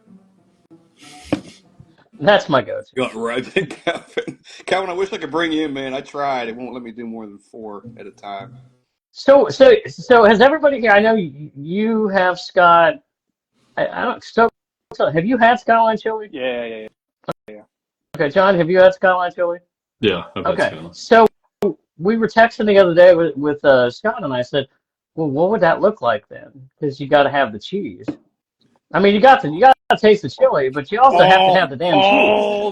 That's my go-to. Got right, Calvin. Calvin, I wish I could bring you in, man. I tried. It won't let me do more than 4 at a time. So has everybody here? I know you have Scott. I don't. So have you had Skyline chili? Yeah. Okay, John, have you had Skyline chili? Yeah. I've had Okay, Skyline. so we were texting the other day with Scott, and I said, well, what would that look like then? Because you got to have the cheese. I mean, you got to taste the chili, but you also have to have the damn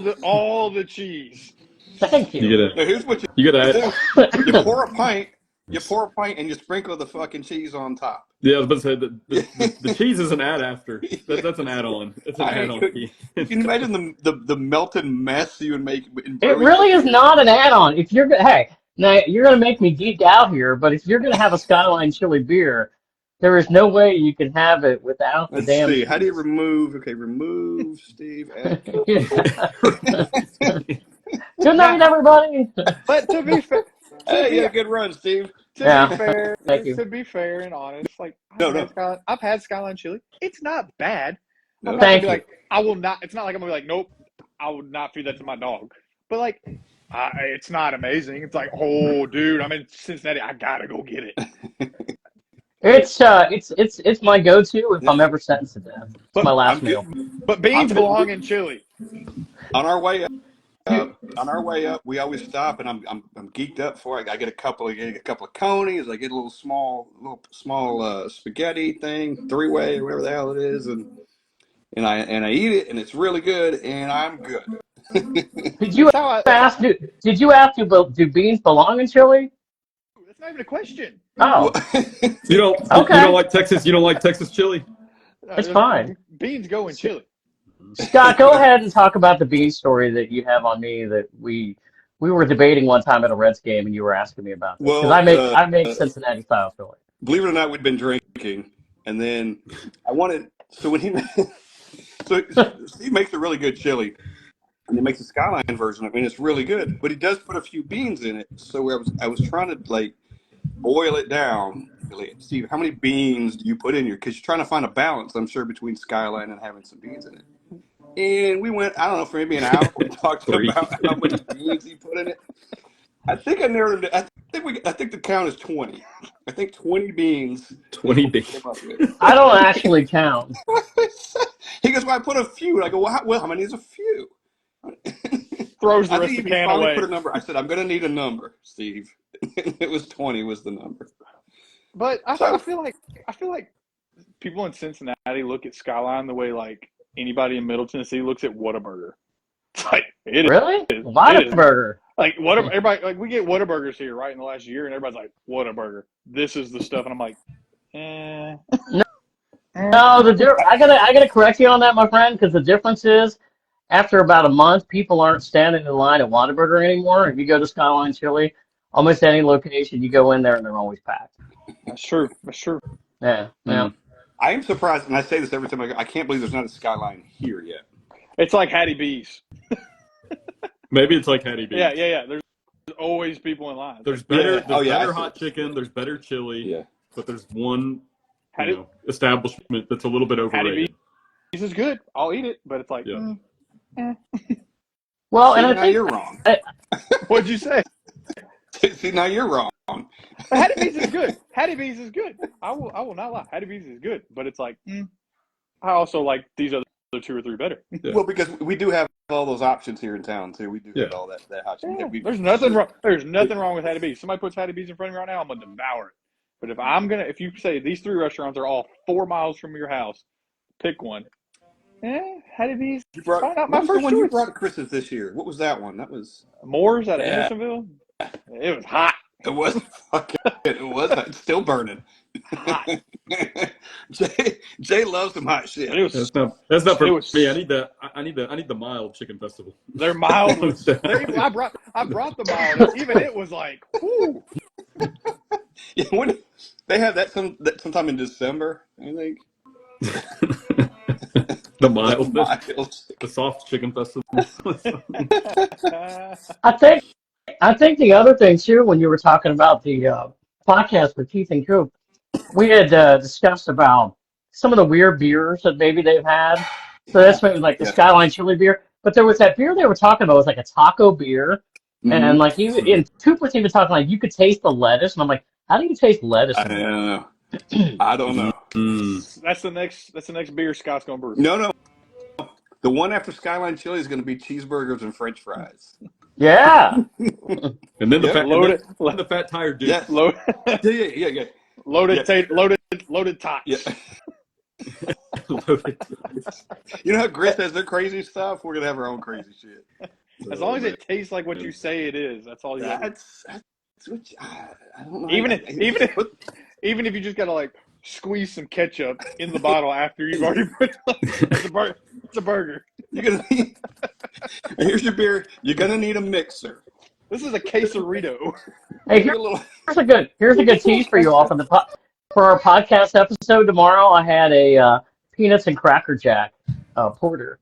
cheese. All the cheese. Thank you. Now, here's what You gotta. do. You pour a pint. You pour a pint and you sprinkle the fucking cheese on top. Yeah, I was about to say the cheese is an add after. That's an add-on. It's an add-on. You can imagine the melted mess you would make. In It brewing. really is not an add-on. If you're hey, now you're gonna make me geek out here, but if you're gonna have a Skyline chili beer, there is no way you can have it without the Let's damn see. cheese. How do you remove? Okay, remove Steve. Add Good night, everybody. But to be fair, Hey, yeah, good run, Steve. Thank you. To be fair and honest, like No. I've had Skyline chili. It's not bad. No. I'm not gonna Thank be you. like, I will not. It's not like I'm gonna be like, nope, I would not feed that to my dog. But like, it's not amazing. It's like, oh, dude, I'm in Cincinnati. I gotta go get it. It's my go-to if I'm ever sentenced to death. It's my last I'm meal. good. But beans belong in chili. On our way up, we always stop, and I'm geeked up for it. I get a couple of conies. I get a little small spaghetti thing, 3-way or whatever the hell it is, and I eat it, and it's really good, and I'm good. Did you ask? Do beans belong in chili? That's not even a question. Oh, You okay. don't like Texas. You don't like Texas chili. It's fine. Beans go in chili. Scott, go ahead and talk about the bean story that you have on me that we were debating one time at a Reds game, and you were asking me about this because well, I make Cincinnati style chili. believe it or not, we'd been drinking, and then I wanted. So when he, so Steve makes a really good chili, and he makes a Skyline version of it, and it's really good. But he does put a few beans in it. So I was trying to like boil it down. Like, Steve, how many beans do you put in here? Because you're trying to find a balance, I'm sure, between Skyline and having some beans in it. And we went, I don't know, for maybe an hour. We talked 3. about how many beans he put in it. I think I narrowed it. I think the count is 20. I think 20 beans. 20 Came beans. up with. I don't actually count. He goes, well, I put a few. And I go, well, how many is a few? Throws the I rest think of the he can finally away. put a number. I said, I'm going to need a number, Steve. It was 20 was the number. But I So feel like people in Cincinnati look at Skyline the way like anybody in Middle Tennessee looks at Whataburger. It's like it Really? is. It is Whataburger. like everybody like we get Whataburgers here right in the last year, and everybody's like Whataburger. This is the stuff, and I'm like, eh. No, I gotta correct you on that, my friend, because the difference is after about a month, people aren't standing in line at Whataburger anymore. If you go to Skyline Chili, almost any location, you go in there and they're always packed. That's true. That's true. Yeah, yeah. I am surprised, and I say this every time I go, I can't believe there's not a Skyline here yet. It's like Hattie B's. Maybe it's like Hattie B's. Yeah. There's always people in line. There's better. Yeah. There's I better see hot it. chicken. There's better chili. Yeah. But there's one Hattie establishment that's a little bit overrated. B's is good. I'll eat it, but it's like, Yeah. Well, See, and I now think you're wrong. What'd you say? See, now you're wrong. But Hattie B's is good. Hattie B's is good. I will not lie. Hattie B's is good, but it's like, I also like these other 2 or 3 better. Yeah. Well, because we do have all those options here in town too. We do Yeah. get all that hot chicken. Yeah, We- there's nothing wrong. There's nothing wrong with Hattie B's. Somebody puts Hattie B's in front of me right now, I'm gonna devour it. But if you say these 3 restaurants are all 4 miles from your house, pick one. Hattie B's. You brought, Probably not what my was the first one you choice. brought to Christmas this year? What was that one? That was Moore's out of Yeah. Hendersonville. It was hot. it was fucking it was it's still burning. Hot. Jay loves some hot shit. And it was. That's not for It was- me. I need the mild chicken festival. Their mild was. I brought the mild. Even it was like, whoo. Yeah, when they have that sometime in December, I think. The mild, Mild. the soft chicken festival. I think the other thing too, when you were talking about the podcast with Keith and Coop, we had discussed about some of the weird beers that maybe they've had. So that's maybe like the Yeah. Skyline Chili beer. But there was that beer they were talking about. It was like a taco beer. And like and Coop was even talking like you could taste the lettuce. And I'm like, how do you taste lettuce? I don't know. I don't know. That's the next beer Scott's gonna brew. No. The one after Skyline Chili is going to be cheeseburgers and French fries. Yeah. And then the Yeah, fat, loaded- and then the fat tire dude. Yes. Loaded Yeah. loaded tots. Yeah. You know how Grit has their crazy stuff? We're going to have our own crazy shit. As long as it tastes like what you say it is, that's all you got. That's what I don't know. Even if you just gotta like squeeze some ketchup in the bottle after you've already put it's a burger. You're gonna need, here's your beer. You're gonna need a mixer. This is a quesarito. Hey, Get a little, here's a good tease for you all for our podcast episode tomorrow. I had a peanuts and cracker jack porter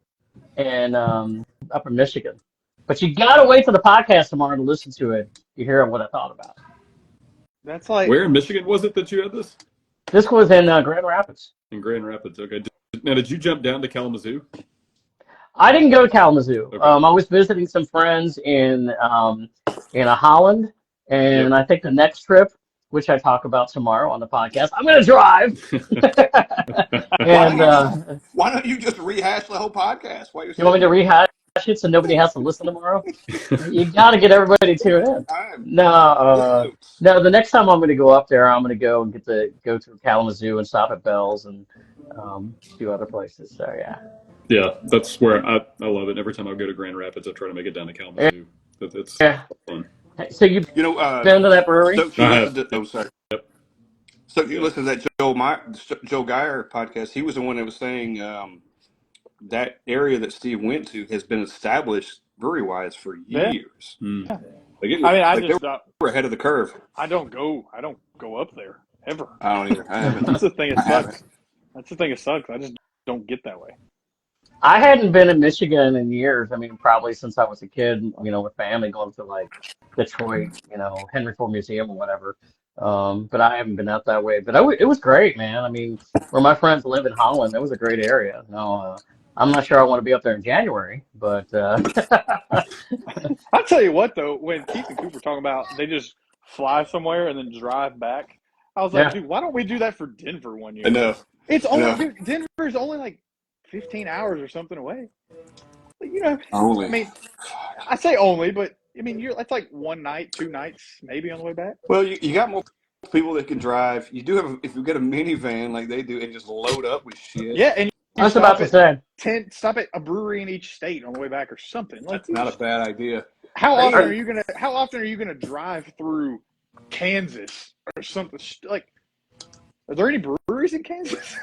and up in Michigan. But you gotta wait for the podcast tomorrow to listen to it. You hear what I thought about it. That's like Where in Michigan was it that you had this? This was in Grand Rapids. In Grand Rapids. Okay. Now, did you jump down to Kalamazoo? I didn't go to Kalamazoo. Okay. I was visiting some friends in Holland, and I think the next trip, which I talk about tomorrow on the podcast, I'm going to drive. And why don't you just rehash the whole podcast? While you're you want me to rehash it so nobody has to listen tomorrow? You got to get everybody tuned in. No, the next time I'm going to go up there, I'm going to go and go through Kalamazoo and stop at Bell's and a few other places. So yeah. Yeah, that's where I love it. Every time I go to Grand Rapids, I try to make it down to Kalamazoo. It's Yeah. fun. So you've You know, been to that brewery? so I have. sorry. So you listen to that Joe Geyer podcast. He was the one that was saying that area that Steve went to has been established brewery wise for Yeah. years. Mm. Like it was, I mean, like they were ahead of the curve. I don't go up there ever. I don't either. I haven't. That's the thing. It I sucks. haven't. That's the thing. It sucks. I just don't get that way. I hadn't been in Michigan in years. I mean, probably since I was a kid, you know, with family going to like Detroit, you know, Henry Ford Museum or whatever. But I haven't been out that way. But it was great, man. I mean, where my friends live in Holland, that was a great area. Now, I'm not sure I want to be up there in January, but I'll tell you what, though, when Keith and Coop were talking about they just fly somewhere and then drive back, I was like, Yeah. dude, why don't we do that for Denver one year? I know. It's only No. dude, Denver's only like 15 hours or something away. But, you know, Only. I mean, I say only, but I mean, that's like 1 night, 2 nights, maybe on the way back. Well, you got more people that can drive. You do have, if you get a minivan like they do and just load up with shit. Yeah, and I was about to say, stop at a brewery in each state on the way back or something. Like, That's not a bad idea. how Hey, often are you gonna drive through Kansas or something? Like, are there any breweries in Kansas?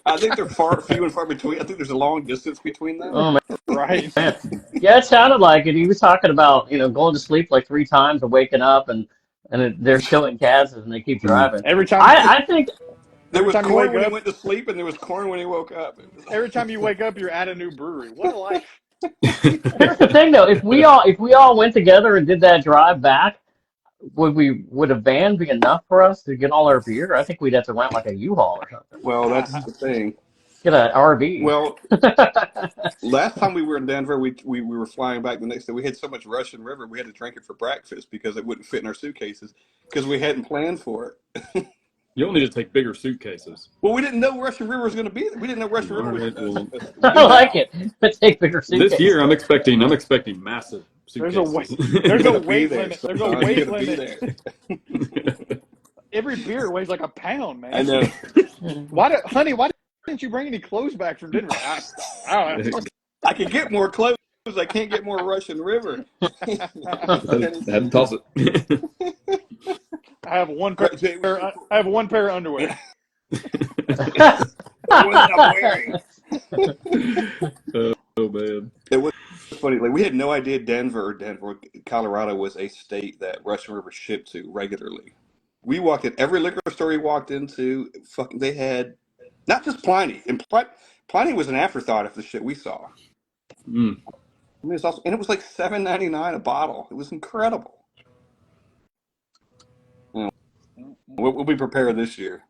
I think they're few and far between. I think there's a long distance between them. oh Right. man, yeah, it sounded like it. He was talking about, you know, going to sleep like 3 times and waking up, and they're still in Kansas and they keep driving. Every time I think There was time you corn wake when he up- went to sleep, and there was corn when he woke up. every time you wake up, you're at a new brewery. What a life! here's the thing though, if we all went together and did that drive back, would a van be enough for us to get all our beer? I think we'd have to rent like a U-Haul or something. Well, that's the thing. Get an RV. Well, last time we were in Denver, we were flying back the next day. We had so much Russian River, we had to drink it for breakfast because it wouldn't fit in our suitcases because we hadn't planned for it. You'll need to take bigger suitcases. Well, we didn't know Russian River was going to be there. We didn't know Russian River was. Alright, I like it. But take bigger suitcases. This year, I'm expecting massive There's suitcases. a weight. There's a Gonna be weight there, limit. so There's a it's weight gonna be limit. there. Every beer weighs like a pound, man. I know. Why didn't you bring any clothes back from Denver? I don't know. I could get more clothes. I can't get more Russian River. Had to toss it. I have one pair. I have one pair of underwear. The ones I'm wearing. Oh man. It was funny. Like we had no idea Denver, Colorado was a state that Russian River shipped to regularly. We walked in every liquor store we walked into. Fucking, they had not just Pliny, and Pliny was an afterthought of the shit we saw. Mm. I mean, it was like $7.99 a bottle. It was incredible. Yeah. We'll be prepared this year.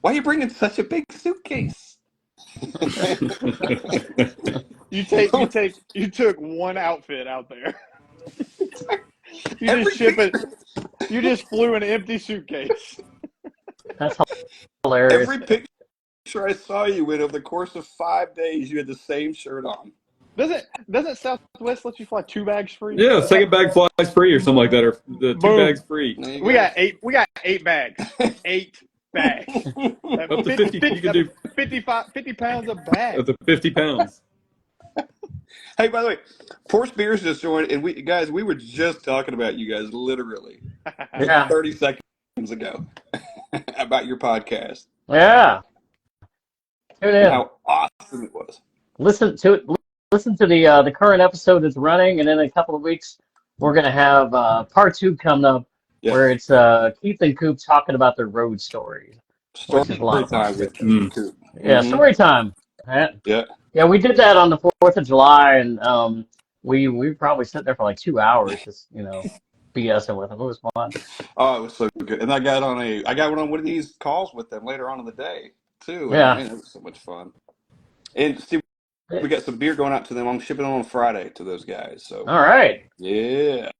Why are you bringing such a big suitcase? You took one outfit out there. Every You just flew an empty suitcase. That's hilarious. Every picture I saw you in over the course of 5 days, you had the same shirt on. Doesn't Southwest let you fly 2 bags free? Yeah, second bag flies free or something like that, or the 2 Boom. bags free. There you We go. got 8 bags. 8 bags. Up to 50, you can do 50 pounds a bag. up to 50 pounds. Hey, by the way, Force Beers just joined, and we were just talking about you guys literally Yeah. 30 seconds ago about your podcast. Yeah. Tune in. How awesome it was. Listen to it. Listen to the current episode that's running, and in a couple of weeks we're gonna have part 2 coming up, Yeah. where it's Keith and Coop talking about their road stories. Story Which is a lot of time fun. with Mm. Coop. Yeah, Mhm. story time. Yeah. Yeah, we did that on the 4th of July, and we probably sat there for like 2 hours, just BSing with them. It was fun. Oh, it was so good. And I got one of these calls with them later on in the day too. And, Yeah. man, it was so much fun. And Steve, we got some beer going out to them. I'm shipping them on Friday to those guys. So All right. yeah,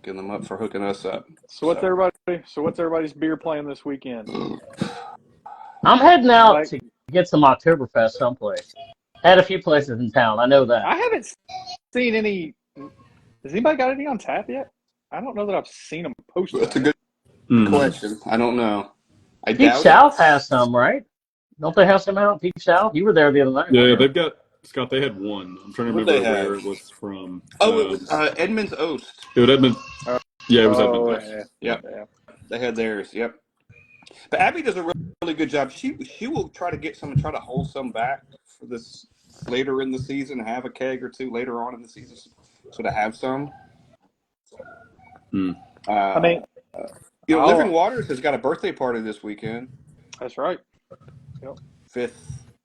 getting them up for hooking us up. So what's everybody's beer plan this weekend? I'm heading out Like- to get some Oktoberfest someplace. Had a few places in town. I know that. I haven't seen any. Has anybody got any on tap yet? I don't know that I've seen them posted. That's a good Mm. question. I don't know. I Deep doubt South it. has some, right? Don't they have some out? Deep South? You were there the other night. Yeah, they've got Scott. They had one. I'm trying to What'd remember they where have? it was from. Oh, it was Edmund's Oast. It was Edmund. Yeah, it was Oh, Edmund. Yeah. yeah. They had theirs. Yep. But Abby does a really good job. She will try to get some and try to hold some back for this later in the season. Have a keg or two later on in the season, so to have some. I mean, Living Waters has got a birthday party this weekend. That's right. Yep.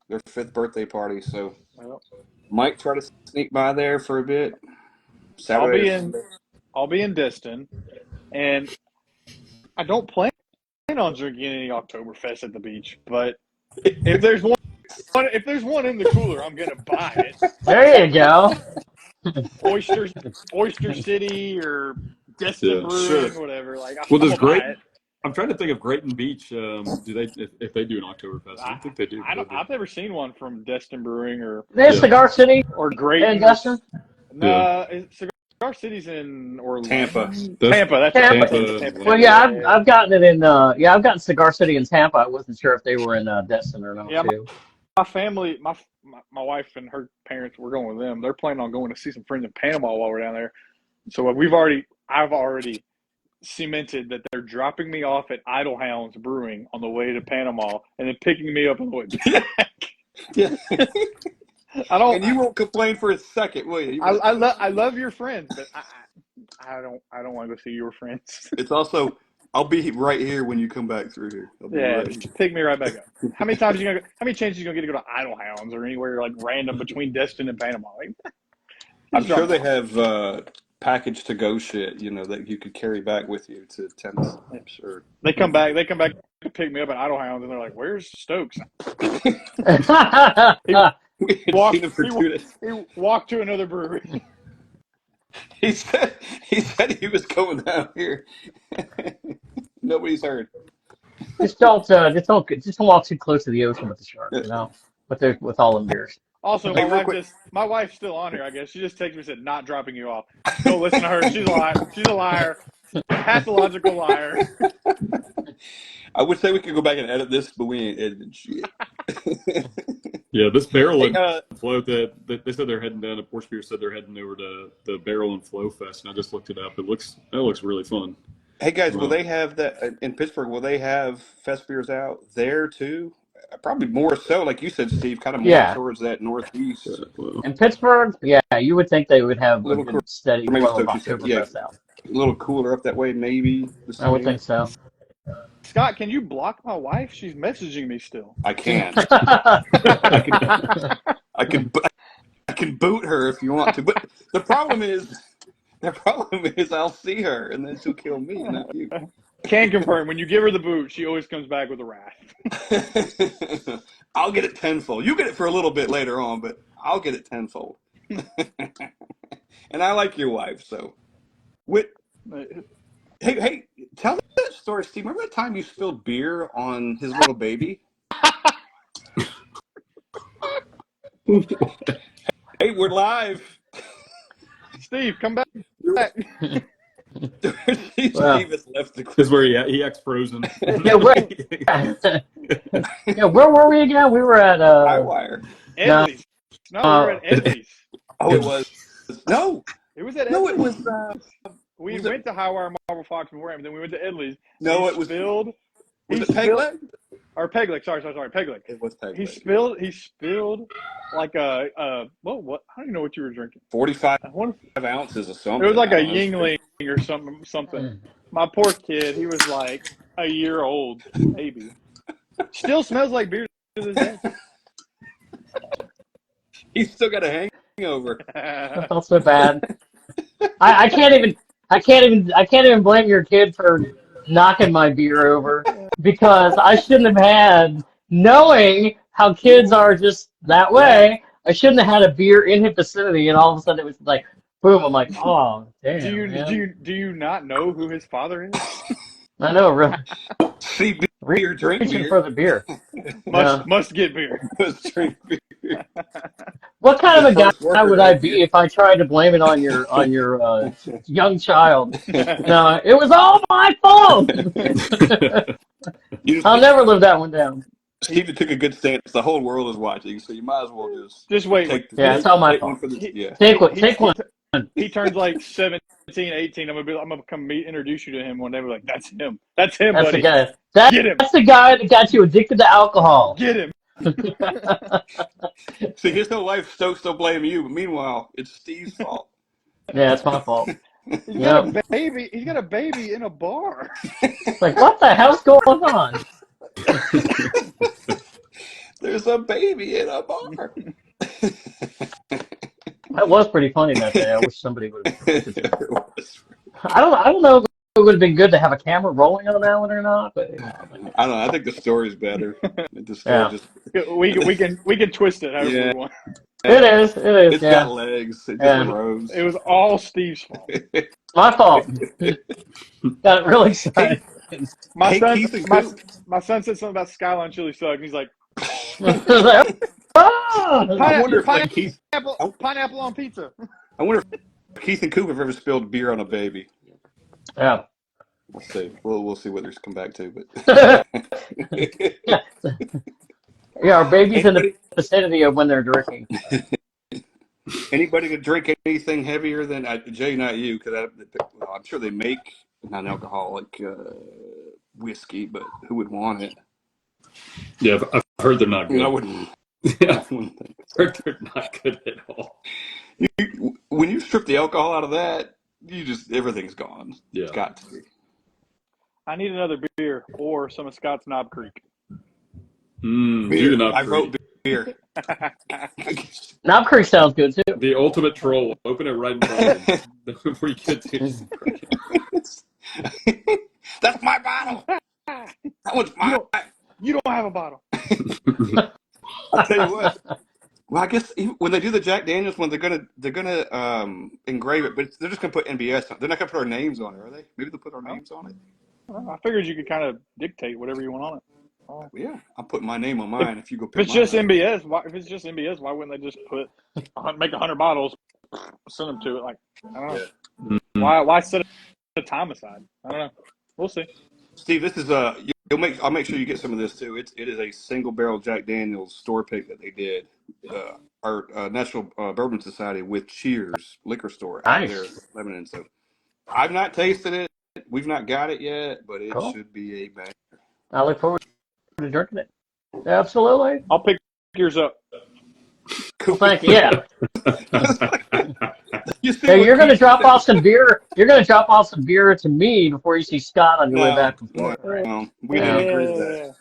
Their fifth birthday party. So Yep. might try to sneak by there for a bit. I'll be in Destin, and I don't plan on drinking any Oktoberfest at the beach. But if there's one in the cooler, I'm gonna buy it. There you go. Oyster City or Destin Brewing, whatever. Like, Well, I'm does gonna buy it. I'm trying to think of Grayton Beach. Do they if they do an Oktoberfest? I don't think they do. I've never seen one from Destin Brewing or There's Cigar City Great and Destin. No, Cigar City's in Orlando. Tampa. That's Tampa. Well, yeah, I've gotten it in. I've gotten Cigar City in Tampa. I wasn't sure if they were in Destin or not. Yeah, too. my family, my wife and her parents, we're going with them. They're planning on going to see some friends in Panama while we're down there. So I've already cemented that they're dropping me off at Idle Hounds Brewing on the way to Panama, and then picking me up on the way back. Yeah. And you I won't complain for a second, will you? love your friends, but I don't want to go see your friends. It's also, I'll be right here when you come back through here. I'll be right here. Pick me right back up. How many chances you gonna get to go to Idle Hounds or anywhere like random between Destin and Panama? Like, I'm sure they have package to go shit, that you could carry back with you to Tennessee. I'm sure. They come back to pick me up at Idle Hounds, and they're like, "Where's Stokes?" We had seen him for 2 days. He walked to another brewery. He said he was going down here. Nobody's heard. Just don't walk too close to the ocean with the shark, with all them beers. Also, my wife's still on here, I guess. She just texted me and said, "Not dropping you off." Don't listen to her. She's a liar. She's a liar. Pathological liar. I would say we could go back and edit this, but we ain't editing shit. Yeah, this Barrel and Flow that they said they're heading down to Porsche Beer said they're heading over to the Barrel and Flow Fest, and I just looked it up. That looks really fun. Hey guys, will they have that in Pittsburgh? Will they have fest beers out there too? Probably more so, like you said, Steve, kind of more towards that northeast. In Pittsburgh, you would think they would have a good steady maybe flow of Oktoberfest out. A little cooler up that way, maybe. I would think so. Scott, can you block my wife? She's messaging me still. I can. I can boot her if you want to, but the problem is I'll see her and then she'll kill me, not you. Can confirm, when you give her the boot, she always comes back with a wrath. I'll get it tenfold. You get it for a little bit later on, but I'll get it tenfold. And I like your wife, so. Hey, tell me that story, Steve. Remember that time you spilled beer on his little baby? Hey, we're live. Steve, come back. Steve has left the. This is where he acts frozen. Where were we again? We were at Highwire. Edley's. No, we were at Edley's. Oh, it was. No. It was at Edley's. No, it was. We went to Highwire Marble Fox before him, then we went to Edley's. No, it was. Was it Peg Leg? Or Peg Leg. Sorry, Peg Leg. It was Peg Leg. He spilled like what? I don't even know what you were drinking. 45 ounces of something. It was like a Yingling or something. My poor kid, he was like a year old, maybe. Still smells like beer to this day. He's still got a hangover. I felt so bad. I can't even blame your kid for knocking my beer over, because I shouldn't have had, knowing how kids are just that way, I shouldn't have had a beer in his vicinity, and all of a sudden it was like, boom, I'm like, oh, damn. Do you not know who his father is? I know, really. See beer, drink Reaching beer. for the beer. Must get beer. Must drink beer. What kind of a guy would I be if I tried to blame it on your young child? No, it was all my fault. I'll never live that one down. Steven took a good stance. The whole world is watching, so you might as well just wait. take it's all my fault. Yeah. Take one. he turns like 17, 18, I'm gonna come introduce you to him one day. We're like, that's him. That's him, That's buddy. the guy. Get him. That's the guy that got you addicted to alcohol. Get him. See, his whole life Stokes will blame you, but meanwhile, it's Steve's fault. Yeah, it's my fault. He's got a baby. He's got a baby in a bar. It's like, what the hell's going on? There's a baby in a bar. That was pretty funny that day. I wish somebody would have. It was. I don't know if it would have been good to have a camera rolling on that one or not, but I don't know. I think the story's better. The story Yeah. just we can twist it however Yeah. we want. it is. it's Yeah, got legs. It just Yeah. rose. It was all Steve's fault. my fault. Got really excited. My Hey, son, Keith and Coop. my son said something about Skyline chili sug, and he's like, Ah! I wonder if like Keith. pineapple on pizza. I wonder if Keith and Coop have ever spilled beer on a baby. Yeah. We'll see. We'll see what there's come back to. But Yeah, our baby's in the anybody, vicinity of when they're drinking. anybody could drink anything heavier than Jay, not you, because I'm sure they make non-alcoholic whiskey, but who would want it? Yeah, I've heard they're not good. I wouldn't. Yeah, I wouldn't think. I've heard they're not good at all. When you strip the alcohol out of that, everything's gone. Yeah. It's got to be. I need another beer or some of Scott's Knob Creek. Do the Knob I Creek. wrote beer. Knob Creek sounds good too. The ultimate troll. Open it right in front of him before you get to That's my bottle. That one's mine. You don't have a bottle. I'll tell you what. Well, I guess when they do the Jack Daniels one, they're gonna engrave it, but they're just gonna put NBS on it. They're not gonna put our names on it, are they? Maybe they'll put our names on it. I figured you could kind of dictate whatever you want on it. Yeah, I'm putting my name on mine. If you go If pick it's just mine. MBS, why wouldn't they just make 100 bottles, send them to it? Like, I don't know. Mm-hmm. Why set a time aside? I don't know. We'll see. Steve, this is I'll make sure you get some of this too. It is a single barrel Jack Daniels store pick that they did. Our National Bourbon Society with Cheers liquor store out Nice. there in Lebanon. So I've not tasted it. We've not got it yet, but it Cool. should be a bang. I look forward to drinking it. Absolutely. I'll pick yours up. Well, thank you. Yeah. You see Hey, what you're going to Keith drop said? off some beer. You're going to drop off some beer to me before you see Scott on your way back from No, Florida. no, we Yeah. didn't agree to that.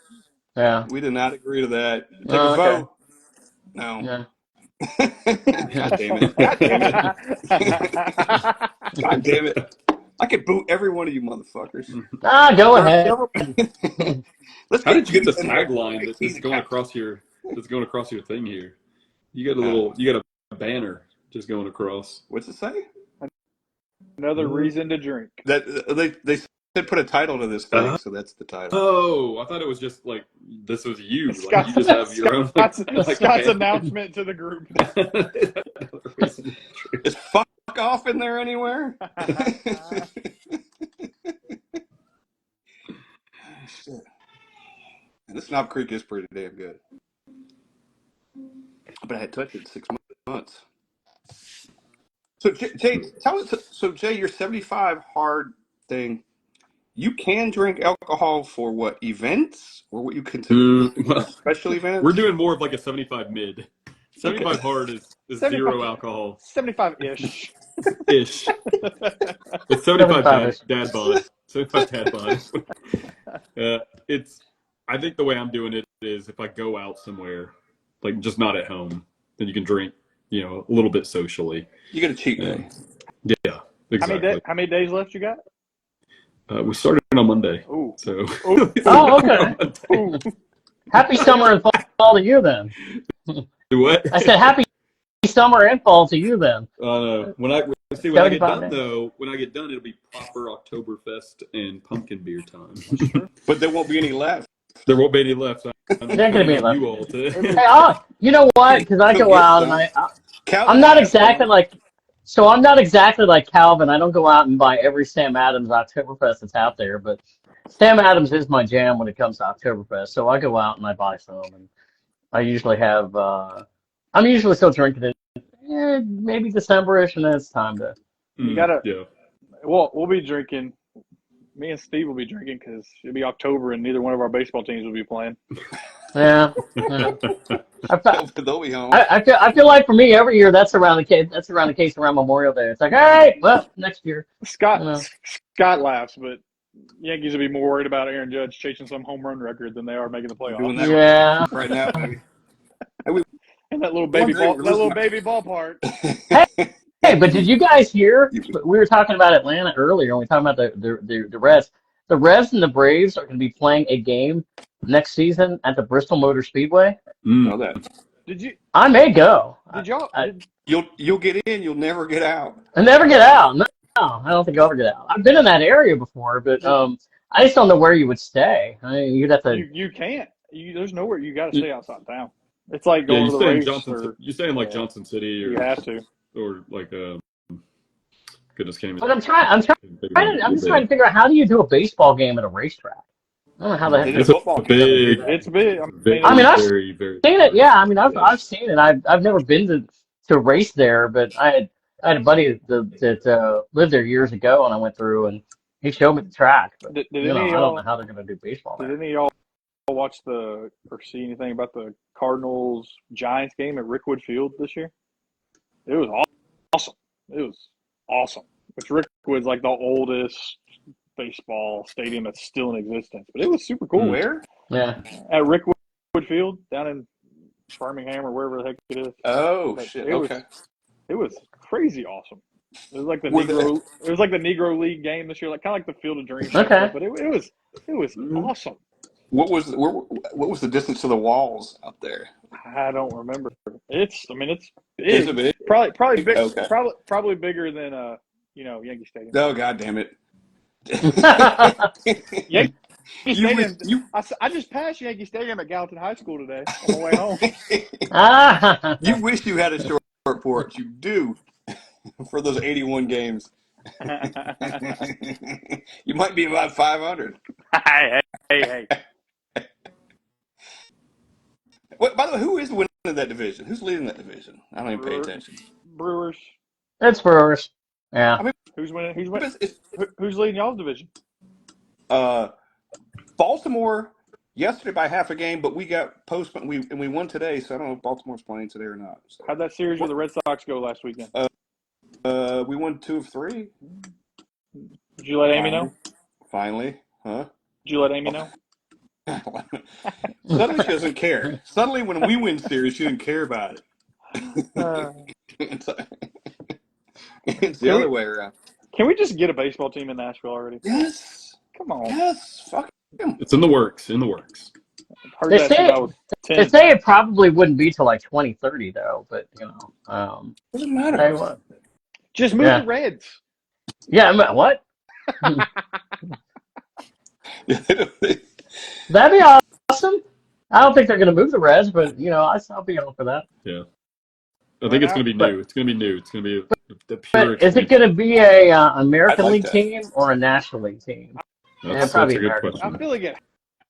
Yeah. We did not agree to that. Take Oh, a okay. vote. No. Yeah. God damn it. God damn it. God damn it. I could boot every one of you motherfuckers. Ah, go ahead. Let's How did you get the Keith in here. tagline Keith that's in going here. across your thing here? You got a banner just going across. What's it say? Another reason to drink. That they said put a title to this thing, so that's the title. Oh, I thought it was just like this was you. Like Scott's, you just have your own Scott's banner. announcement to the group. Is fuck off in there anywhere? Shit. And this Knob Creek is pretty damn good. But I had touched it in 6 months. So Jay, tell us. So Jay, your 75 hard thing. You can drink alcohol for what, events, or what you consider Well, special events? we're doing more of like a 75 mid. 75 Okay. hard is 75 zero alcohol 75-ish. ish. It's 75 75-ish. dad bod. 75 dad bod. I think the way I'm doing it is if I go out somewhere, like just not at home, then you can drink, a little bit socially. You get a cheat day. Yeah, exactly. How many days left you got? We started on Monday, Ooh. so. Oh, okay. Ooh. Happy summer and fall to you then. Do what? I said happy summer and fall to you then. When I get 75 done days. though, it'll be proper Oktoberfest and pumpkin beer time. But there won't be any left. There won't be any left. I'm There ain't gonna be counting left. on you all to. Hey, you know what? Because I go out and I'm not exactly like Calvin. I don't go out and buy every Sam Adams Oktoberfest that's out there, but Sam Adams is my jam when it comes to Oktoberfest. So I go out and I buy some, and I usually have. I'm usually still drinking it. maybe December-ish, and then it's time to. You gotta. Yeah. Well, we'll be drinking. Me and Steve will be drinking because it'll be October and neither one of our baseball teams will be playing. Yeah. I, They'll be home. I feel like for me every year that's around the case. That's around the case around Memorial Day. It's like, all right, well, next year. Scott laughs, but Yankees will be more worried about Aaron Judge chasing some home run record than they are making the Doing playoffs. that Yeah. right now, baby. And that little baby One thing, ball, we're that little listening- baby ballpark. Hey, but did you guys hear? We were talking about Atlanta earlier, and we were talking about the Reds. The Reds and the Braves are going to be playing a game next season at the Bristol Motor Speedway. know that. Did you? I may go. Did y'all? You'll get in, you'll never get out. I never get out. No, I don't think I'll ever get out. I've been in that area before, but I just don't know where you would stay. I mean, you'd have to. You can't. There's nowhere you got to stay outside town. It's like Yeah, going you to the stay in race. Johnson. You stay in like Johnson City, You or have to. like goodness, can't even. But I'm just trying to figure out how do you do a baseball game at a racetrack? I don't know how the They heck. did It's a a football game. big. It's big. I mean, I've very, very. seen it. Yeah, I mean, I've seen it. I've never been to race there, but I had a buddy that lived there years ago, and I went through and he showed me the track. But Did you know, any I of don't y'all? know how they're going to do baseball Did there. any of y'all watch or see anything about the Cardinals Giants game at Rickwood Field this year? It was awesome. It was awesome. Which Rickwood's like the oldest baseball stadium that's still in existence, but it was super cool. Where? Yeah. At Rickwood Field down in Birmingham or wherever the heck it is. Oh But shit. it was- Okay. It was crazy awesome. It was like the Were Negro. It was like the Negro League game this year, like kind of like the Field of Dreams. Okay. Stuff, but it was Mhm. awesome. What was the distance to the walls out there? I don't remember. It's big. Is it big? Probably big. Okay. Probably bigger than Yankee Stadium. Oh god damn it. Yankee You Stadium. wish- you I just passed Yankee Stadium at Gallatin High School today on my way home. you wish you had a short porch. You do for those 81 games. You might be about 500. hey. What, by the way, who is winning that division? Who's leading that division? I don't even pay attention. Brewers. It's Brewers. Yeah. I mean, Who's winning? Who's winning? it's, Who's leading y'all's division? Baltimore yesterday by half a game, but we got postponed. We won today, so I don't know if Baltimore's playing today or not. So, How'd that series with the Red Sox go last weekend? we won 2 of 3. Did you let Amy know? Finally, huh? Did you let Amy know? Suddenly she doesn't care. Suddenly when we win series, she doesn't care about it. It's the other way around. Can we just get a baseball team in Nashville already? Yes. Come on. Yes. Fuck him. It's in the works. In the works. Heard They that say- since I was They 10. say it probably wouldn't be till like 2030 though, but Doesn't tell you matter. what. Just move Yeah. the Reds. Yeah, I mean, what? That'd be awesome. I don't think they're going to move the Reds, but I'll be all for that. Yeah. I think it's going to be But- new. It's going to be new. It's going to be the pure. But is it going to be a American I'd like League that. team or a National League team? That's probably a good American. I question. feel like it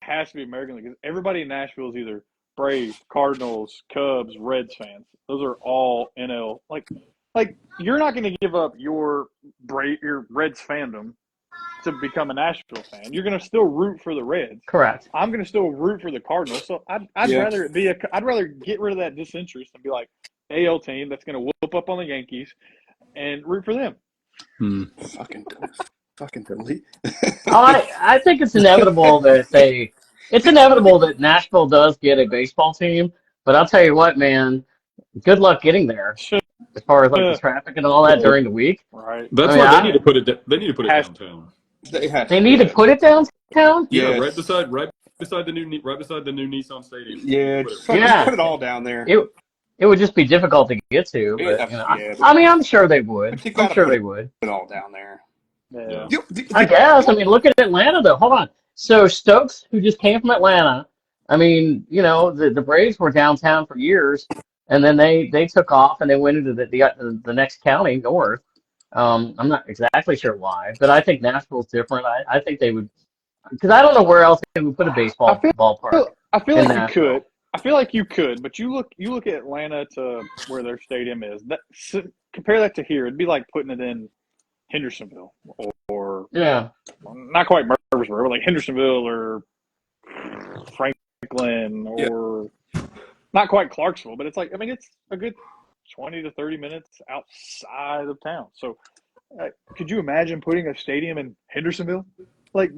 has to be American League because everybody in Nashville is either Braves, Cardinals, Cubs, Reds fans. Those are all NL. Like you're not going to give up your Reds fandom to become a Nashville fan. You're going to still root for the Reds. Correct. I'm going to still root for the Cardinals. So I'd Yeah. rather it be I'd rather get rid of that disinterest and be like AL team that's going to whoop up on the Yankees and root for them. Fucking delete. I think it's inevitable it's inevitable that Nashville does get a baseball team, but I'll tell you what, man, good luck getting there as far as like the traffic and all that during the week. Right. That's I mean, why I- they need to put it. They need to put it Has- downtown. They need to put it downtown? Yeah, Yes. right beside the new Nissan Stadium. Yeah, Put it- just fucking Yeah. put it all down there. It would just be difficult to get to, but Yeah, I mean, I'm sure they would. But you I'm gotta sure put they it- would. Put it all down there. Yeah. I guess. I mean, look at Atlanta, though. Hold on. So Stokes, who just came from Atlanta, I mean, the Braves were downtown for years, and then they took off and they went into the next county north. I'm not exactly sure why, but I think Nashville's different. I think they would, because I don't know where else they would put a baseball ballpark. I feel In like you Nashville. could. I feel like you could, but you look at Atlanta to where their stadium is. Compare that to here. It'd be like putting it in Hendersonville or Yeah. not quite Murfreesboro, but like Hendersonville or Franklin Yeah. or not quite Clarksville, but it's like, I mean, it's a good 20 to 30 minutes outside of town. So could you imagine putting a stadium in Hendersonville? Like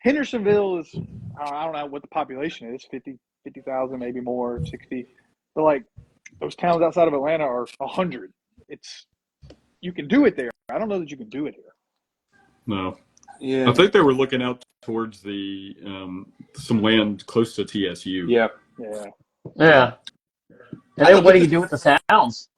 Hendersonville is, I don't know what the population is, 50,000, maybe more, 60. But like those towns outside of Atlanta are 100. You can do it there. I don't know that you can do it here. No. Yeah. I think they were looking out towards the some land close to TSU. Yeah. Yeah. Yeah. And then what do you do with the sounds?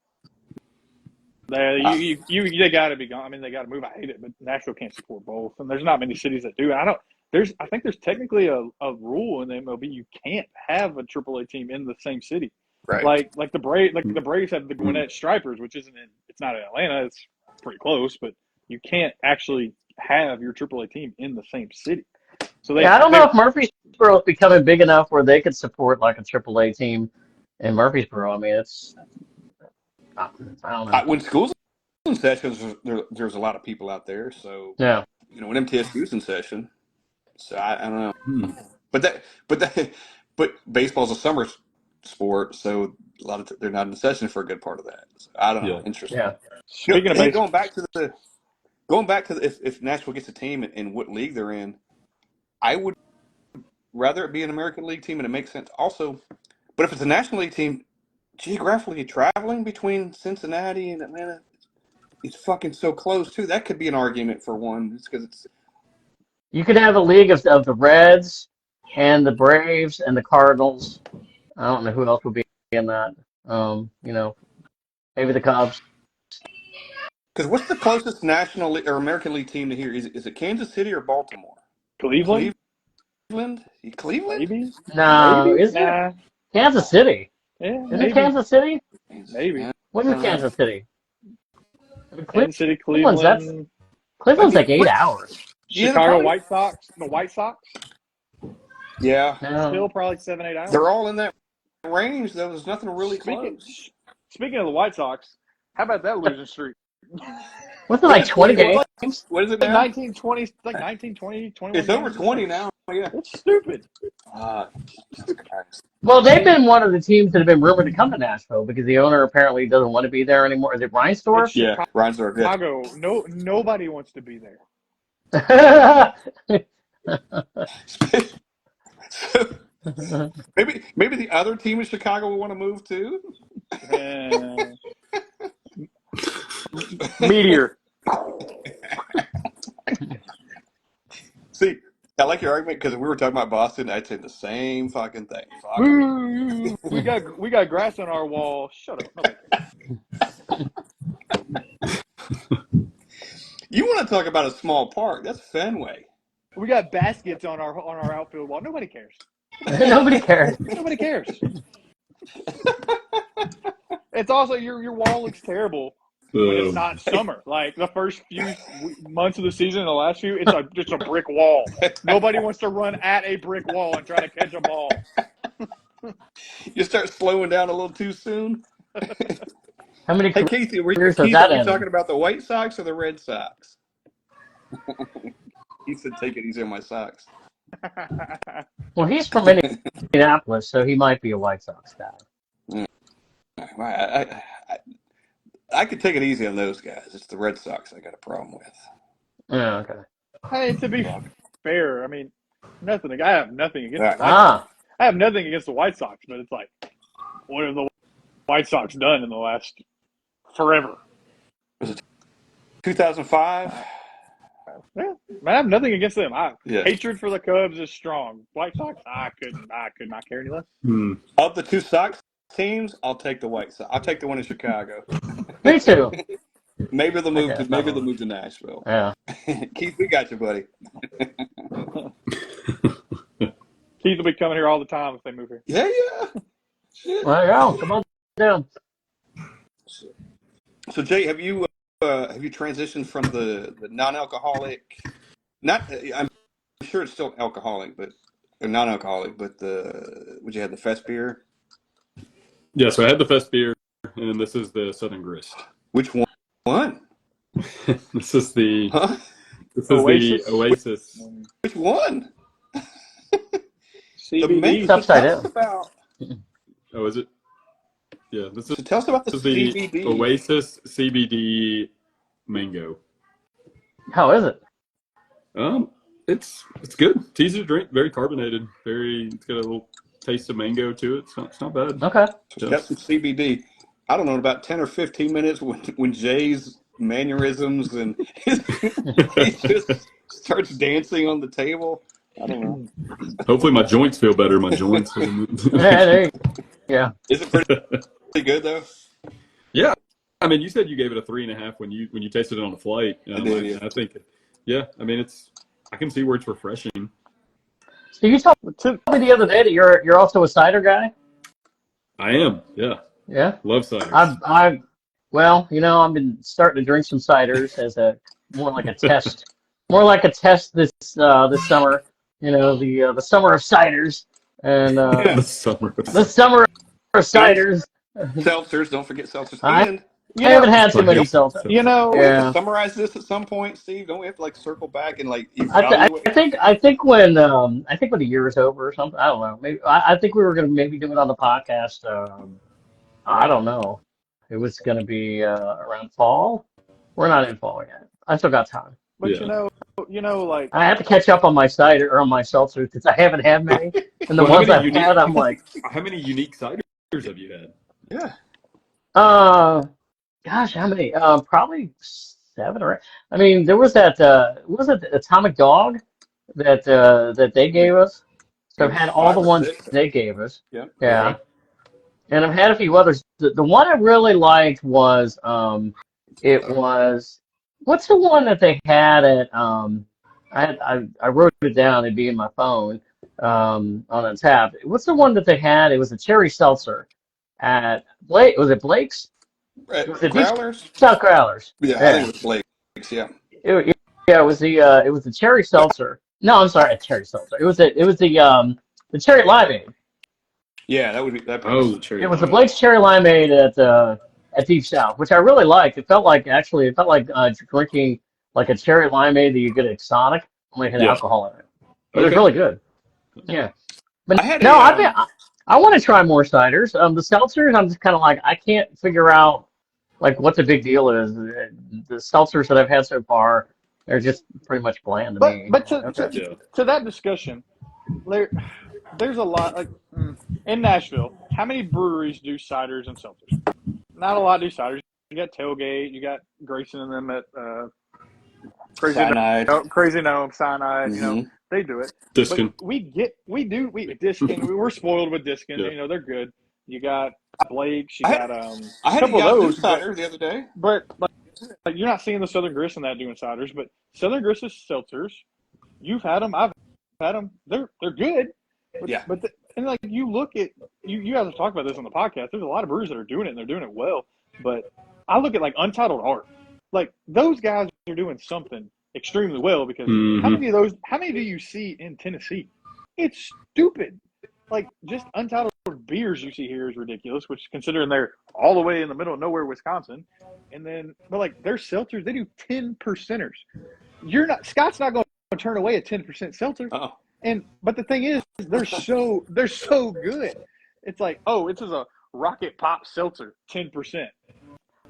They got to be gone. I mean, they got to move. I hate it, but Nashville can't support both, and there's not many cities that do. And I think there's technically a rule in the MLB you can't have a AAA team in the same city. Right. Like the Braves have the Gwinnett Stripers, which it's not in Atlanta. It's pretty close, but you can't actually have your AAA team in the same city. So I don't know if Murfreesboro is becoming big enough where they could support like a AAA team in Murfreesboro. I mean, I don't know. When school's in session, there's a lot of people out there. So Yeah. when MTSU's in session, so I don't know. But baseball's a summer sport, so a lot of they're not in session for a good part of that. So I don't know. Interesting. Yeah. Speaking of baseball, going back to if Nashville gets a team and what league they're in, I would rather it be an American League team, and it makes sense also. But if it's a National League team, geographically traveling between Cincinnati and Atlanta, it's fucking so close too. That could be an argument for one, just because it's. You could have a league of the Reds and the Braves and the Cardinals. I don't know who else would be in that. Maybe the Cubs. Because what's the closest National League or American League team to here? Is it Kansas City or Baltimore? Cleveland, Cleveland? maybe. No, Maybe? is it Nah. Kansas City? Yeah, Is maybe. it Kansas City? Maybe. What is Kansas City? Kansas City, Cleveland's Cleveland, Cleveland's like 8 hours. Chicago probably. White Sox. The White Sox Yeah. still probably 7-8 hours. They're all in that range, though. There's nothing really close. Speaking of the White Sox, how about that losing streak? Wasn't it like 20 games? What is it Like now? 19, 20, like 19, 20, 21 It's over games. 20 now. Yeah. It's stupid. Well, they've been one of the teams that have been rumored to come to Nashville because the owner apparently doesn't want to be there anymore. Is it Reinsdorf? Yeah, Reinsdorf. Yeah. Chicago, nobody wants to be there. So, maybe the other team in Chicago will want to move too. Meteor. See, I like your argument because if we were talking about Boston, I'd say the same fucking thing. Fuck. Ooh, we got grass on our wall. Shut up. Nobody cares. You want to talk about a small park? That's Fenway. We got baskets on our outfield wall. Nobody cares. Nobody cares. Nobody cares. It's also your wall looks terrible when it's not summer. Like the first few months of the season and the last few, it's just a brick wall. Nobody wants to run at a brick wall and try to catch a ball. You start slowing down a little too soon. How many Hey, Keith, are we careers has that ended? talking about the White Sox or the Red Sox? He said, "Take it easy on my socks." Well, he's from Indianapolis, so he might be a White Sox guy. I could take it easy on those guys. It's the Red Sox I got a problem with. Yeah, okay. Hey, to be fair, I mean, I have nothing against the White Sox. Ah, I have nothing against the White Sox, but it's like, what have the White Sox done in the last forever? 2005. Yeah, I have nothing against them. Yeah. Hatred for the Cubs is strong. White Sox, I could not care any less. Of the two Sox teams, I'll take the White Sox. I'll take the one in Chicago. me too. Maybe they'll move. Okay, Maybe they'll move to Nashville. Yeah. Keith, we got you, buddy. Keith will be coming here all the time if they move here. Yeah. Shit. Well, yeah, come on down. So, Jay, have you transitioned from the non-alcoholic? I'm sure it's still alcoholic, but non-alcoholic, but would you have the Fest beer? Yeah, so I had the Fest beer, and then this is the Southern Grist. Which one? One? This is the Huh? Oasis. Which one? The CBD. It's so upside tell us down. about. Oh, is it? Yeah, this So tell us about the is the CBD. Oasis CBD mango. How is it? It's good. It's easy to drink. Very carbonated. It's got a little taste of mango to it. It's not bad. Okay. So it's got some CBD. I don't know, in about 10 or 15 minutes when Jay's mannerisms and he just starts dancing on the table. I don't know. Hopefully my joints feel better. My joints. Yeah, there you go. Yeah. Is it pretty good though? Yeah. I mean, you said you gave it a 3.5 when you tasted it on the flight. I did, yeah. I think, yeah. I mean, I can see where it's refreshing. So you told me the other day that you're also a cider guy? I am. Yeah. Yeah. Love cider. Well, I've been starting to drink some ciders as more like a test this summer. The summer of ciders and Yeah. The summer. the summer of ciders. Seltzers, don't forget seltzers. I And I haven't had too many Right. seltzers. don't we have Yeah. to summarize this at some point, Steve? Don't we have to circle back and I evaluate? think when the year is over or something, I don't know. Maybe I think we were gonna maybe do it on the podcast. I don't know. It was gonna be around fall. We're not in fall yet. I still got time. But Yeah. like I have to catch up on my cider or on my seltzers because I haven't had many. And the Well, how ones many I've unique- had, I'm like, How many unique ciders have you had? Yeah. gosh, how many? Probably 7 or 8. I mean, there was that. Was it Atomic Dog that they gave us? So I've had all the 5 or ones 6. they gave us. Yeah. Yeah. Okay. And I've had a few others. The one I really liked was what's the one that they had at I wrote it down, it'd be in my phone on a tab. What's the one that they had? It was a cherry seltzer at Blake. Was it Blake's? At Was it Deep Growlers? South Growlers? Yeah, I Yeah. think it was Blake's. Yeah. It was the cherry seltzer. No, I'm sorry, a cherry seltzer. It was the cherry limeade. Yeah, that probably Oh, was the cherry It was the limeade. Blake's cherry limeade at Deep South, which I really liked. It felt like drinking like a cherry limeade that you get at Sonic, only it had Yeah. alcohol in it. It was Okay. really good. Yeah, but I had no, a I want to try more ciders. The seltzers, I'm just kind of like I can't figure out like what the big deal is. The seltzers that I've had so far, they're just pretty much bland to But me. but Okay. Yeah. to that discussion, there's a lot in Nashville. How many breweries do ciders and seltzers? Not a lot do ciders. You got Tailgate, you got Grayson and them at cyanide. Crazy Gnome, Cyanide. Mhm. They do it. Diskin. But we Diskin. We're spoiled with Diskin. Yeah. They're good. You got Blake's. You I got I had a couple of Yazoo those. cider the other day. But you're not seeing the Southern Grist in that doing ciders. But Southern Grist is seltzers. You've had them. I've had them. They're good. But, Yeah. and you look at you guys have talked about this on the podcast. There's a lot of breweries that are doing it and they're doing it well. But I look at Untitled Art. Those guys are doing something extremely well because how many do you see in Tennessee? It's stupid. Just Untitled beers you see here is ridiculous, which considering they're all the way in the middle of nowhere, Wisconsin. And then, but their seltzers, they do 10 percenters. Scott's not going to turn away a 10% seltzer. Oh. But the thing is, they're so good. It's this is a Rocket Pop seltzer, 10%.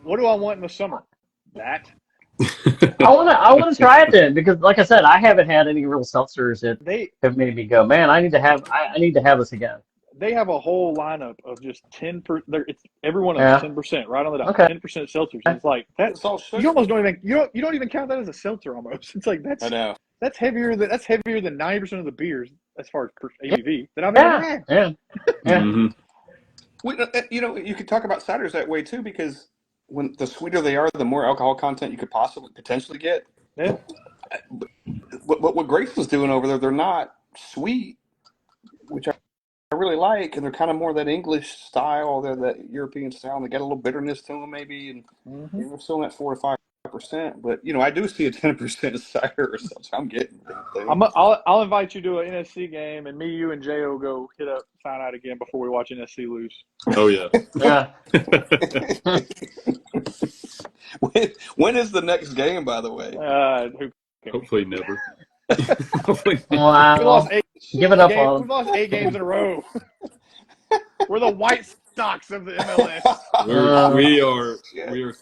What do I want in the summer? That. I wanna try it then because, like I said, I haven't had any real seltzers that They have made me go, man, I need to have this again. they have a whole lineup of just 10%. It's everyone Yeah. is 10%, right on the dot. Okay. 10% seltzers. It's like that. It's all sugar. You almost don't even you don't even count that as a seltzer almost. It's I know. that's heavier than 90% of the beers as far as ABV that I've ever had. Yeah. Yeah. Mhm. You could talk about ciders that way too because when the sweeter they are, the more alcohol content you could potentially get. Yeah. What Grayson's doing over there, they're not sweet, which I really like, and they're kind of more that English style, they're that European style, and they got a little bitterness to them maybe, and they're still in that 4 to 25%, but I do see a 10% cider or something. I'm getting things. I'll invite you to an NSC game, and me, you, and Jay will go hit up Sinai again before we watch NSC lose. Oh yeah. Yeah. When is the next game, by the way? Who cares? Hopefully never. Hopefully never. We Wow. lost eight Give it up games. on We've lost 8 games in a row. We're the White Sox of the MLS. We are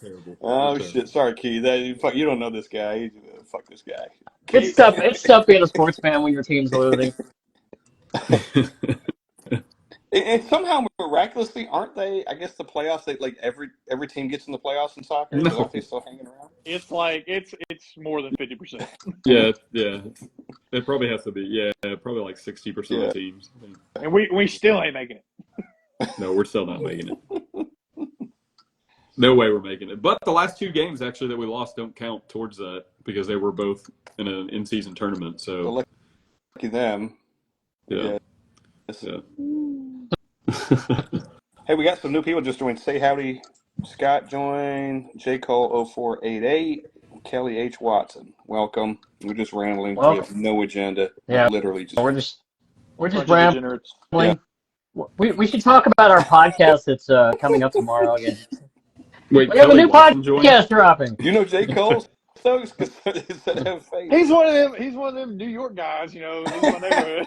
terrible. Oh We're shit! Sorry, Keith. You don't know this guy. Fuck this guy. It's tough. It's tough being a sports fan when your team's losing. terrible. And somehow, miraculously, aren't they? I guess the playoffs. They like every team gets in the playoffs in soccer. No. But aren't they still hanging around? It's like it's more than 50%. Yeah. It probably has to be. Yeah, probably like 60% of teams. And we still ain't making it. No, we're still not making it. No way we're making it. But the last 2 games actually that we lost don't count towards that because they were both in an in-season tournament. So Lucky them. yeah. Hey, we got some new people just joined. Say howdy. Scott joined. J. Cole 0488. Kelly H. Watson. Welcome. We're just rambling. We have no agenda. Yeah. Literally just. We're just Bunch of rambling. degenerates. Yeah. We should talk about our podcast that's coming up tomorrow again. Wait, We have a Kelly new Watson joined? podcast dropping. You know J. Cole? Stokes? Because have faith. He's one of them New York guys, lives in my neighborhood.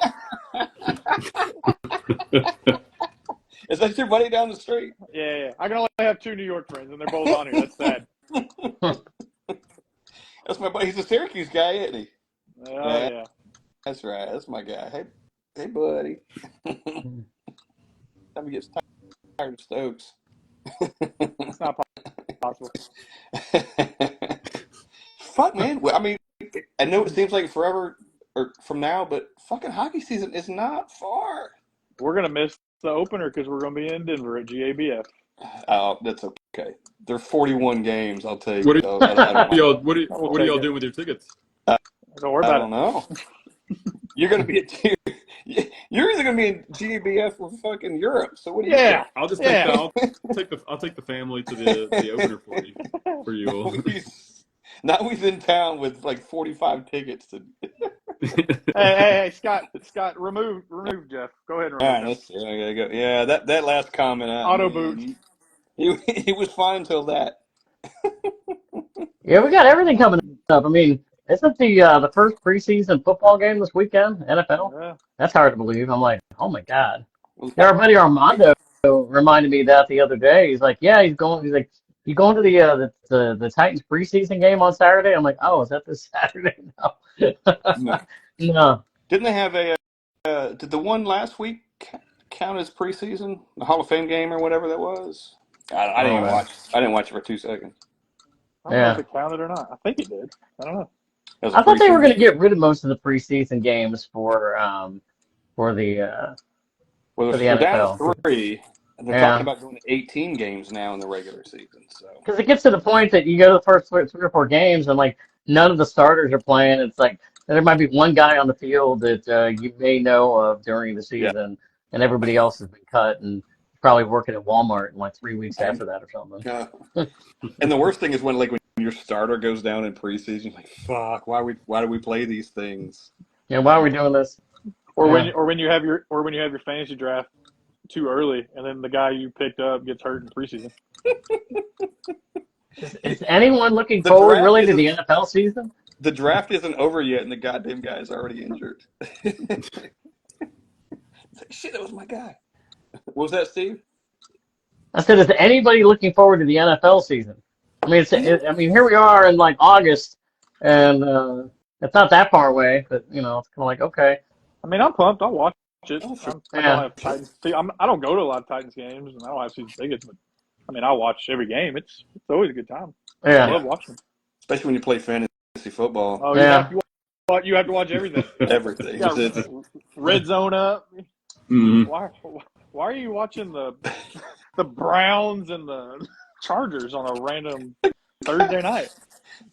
Is that your buddy down the street? Yeah. I can only have 2 New York friends, and they're both on here. That's sad. That's my buddy. He's a Syracuse guy, isn't he? Yeah. That's right. That's my guy. Hey, buddy. Time he gets tired of Stokes. It's not possible. Fuck, man. Well, I mean, I know it seems like forever or from now, but fucking hockey season is not far. We're going to miss the opener because we're going to be in Denver at GABF. Oh, that's okay. There are 41 games. I'll take. What it. I don't What are y'all doing with your tickets? Don't worry about don't know. You're gonna be you're either gonna be in GABF or fucking Europe. So what do you? Yeah. think? I'll just I'll take the family to the opener for you all. Now he's in town with like 45 tickets to. Hey, Scott, remove Jeff. Go ahead and remove All right, him. let's see. I gotta go. Yeah, that last comment. Auto boot. He was fine until that. Yeah, we got everything coming up. I mean, isn't the first preseason football game this weekend? NFL. Yeah. That's hard to believe. I'm like, oh my god. Our buddy Armando reminded me that the other day. He's like, yeah, he's going. He's like, you going to the Titans preseason game on Saturday? I'm like, oh, is that this Saturday? No. No. Didn't they have did the one last week count as preseason? The Hall of Fame game or whatever that was? I didn't even watch. I didn't watch it for 2 seconds. I don't know if it counted or not. I think it did. I don't know. I thought they were going to get rid of most of the preseason games for the they're down NFL. 3, and they're talking about doing 18 games now in the regular season. So because it gets to the point that you go to the first 3 or 4 games and like none of the starters are playing. It's like there might be one guy on the field that you may know of during the season, and everybody else has been cut and probably working at Walmart in like 3 weeks after that or something. And the worst thing is when your starter goes down in preseason, you're like, fuck, why do we play these things? Yeah, why are we doing this? Or when you have your fantasy draft too early, and then the guy you picked up gets hurt in preseason. Is anyone looking forward really to the NFL season? The draft isn't over yet, and the goddamn guy is already injured. Shit, that was my guy. What was that, Steve? I said, is anybody looking forward to the NFL season? I mean, here we are in like August, and it's not that far away, but it's kind of like, okay. I mean, I'm pumped. I'll watch it. I don't have Titans. I don't go to a lot of Titans games, and I don't have season tickets, but I mean, I watch every game. It's always a good time. Yeah. I love watching them. Especially when you play fantasy football. Oh, yeah. You have to watch everything. Everything. Red zone up. Mm-hmm. Why are you watching the Browns and the Chargers on a random Thursday night?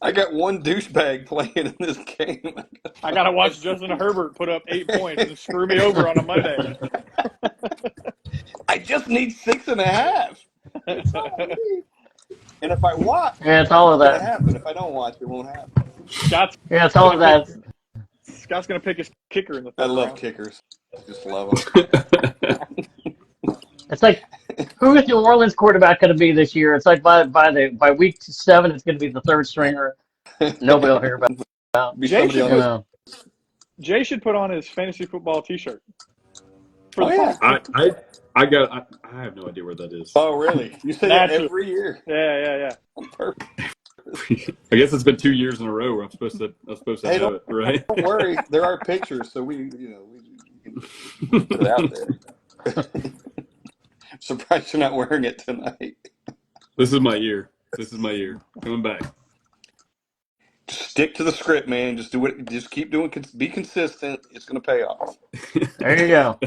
I got one douchebag playing in this game. I got to watch Justin Herbert put up 8 points and screw me over on a Monday. I just need 6.5. And if I watch, Yeah, it's all of it's gonna that. happen. If I don't watch, it won't happen. Scott's Yeah, it's all of gonna that. pick. Scott's gonna pick his kicker in the I third love round. kickers. I just love them. It's like, who is New Orleans quarterback going to be this year? It's like by week 7, it's going to be the third stringer. Nobody will hear about. Be Jay somebody should on You the. know. Jay should put on his fantasy football T-shirt for Oh the yeah. fun. I have no idea where that is. Oh really? You say that Naturally. every year. Yeah. Perfect. I guess it's been 2 years in a row where I'm supposed to Hey, have it, right? Don't worry. There are pictures, so we can put it out there. I'm surprised you're not wearing it tonight. This is my year. Coming back. Just stick to the script, man. Just do it. Just keep doing. Be consistent. It's gonna pay off. There you go.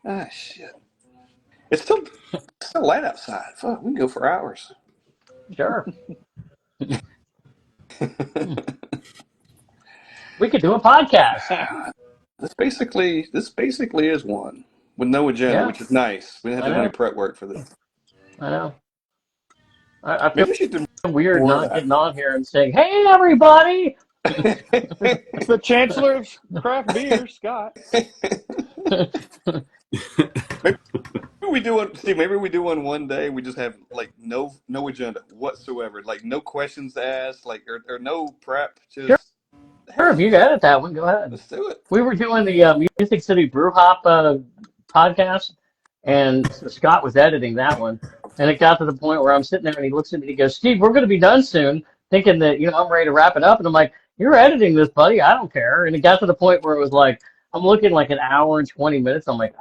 Ah, shit. It's still light outside. Fuck, we can go for hours. Sure. We could do a podcast. This basically is one with no agenda, Yeah. which is nice. We didn't have to do any prep work for this. I know. I feel Maybe we should do weird more of not that. getting on here and saying, "Hey, everybody." It's the Chancellor of Craft Beer, Scott. Maybe we do one, Steve. Maybe we do one day. We just have like no agenda whatsoever, like no questions asked, like or no prep. Just Sure, if you can edit that one, go ahead. let's do it. We were doing the Music City Brew Hop podcast, and so Scott was editing that one. And it got to the point where I'm sitting there and he looks at me and he goes, "Steve, we're going to be done soon," thinking that, I'm ready to wrap it up. And I'm like, "You're editing this, buddy. I don't care." And it got to the point where it was like, I'm looking like an hour and 20 minutes. I'm like,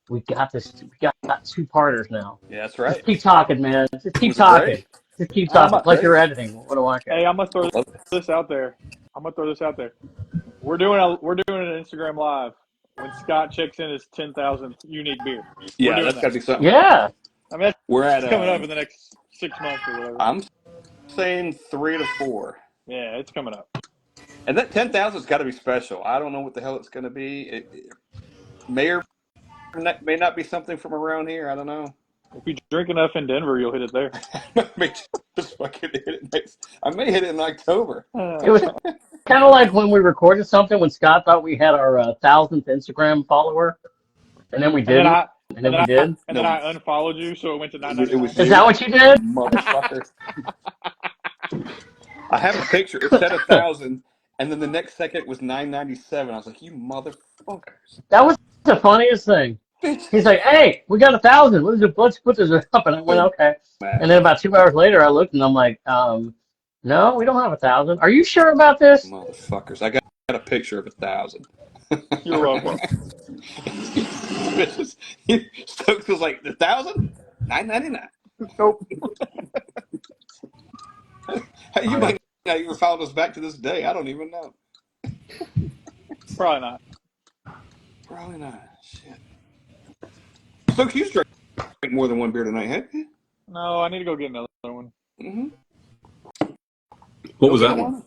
we got this. We got 2-parters now. Yeah, that's Just right. keep talking, man. Just keep Was it talking. great? Just keep talking. I'm Like great. you're editing. What do I care? Hey, I'm gonna throw Love it. this out there. We're doing an Instagram live when Scott checks in his 10,000th unique beer. Yeah, doing that's that. got to be something. Yeah. I mean, We're at that's coming up in the next 6 months or whatever. I'm saying 3 to 4, Yeah, it's coming up. and that 10,000's got to be special. I don't know what the hell it's going to be. It may or may not be something from around here. I don't know. If you drink enough in Denver, you'll hit it there. I may just fucking hit it. I may hit it in October. It was kind of like when we recorded something when Scott thought we had our 1,000th Instagram follower, and then we didn't, and then we did. And then I unfollowed you, so it went to It was 999. Is that what you did? Motherfucker. I have a picture. It said 1,000, and then the next second was 997. I was like, "You motherfuckers!" That was the funniest thing. He's like, "Hey, we got 1,000. Let's put this up." And I went, "Okay." And then about 2 hours later, I looked and I'm like, "No, we don't have 1,000. Are you sure about this?" Motherfuckers! I got a picture of 1,000. You're welcome. Stokes was like 1,000, 999. Nope. You might not even followed us back to this day. I don't even know. Probably not. Probably not. Shit. Stokes, you drank more than one beer tonight, haven't you? No, I need to go get another one. Mm-hmm. What was that one?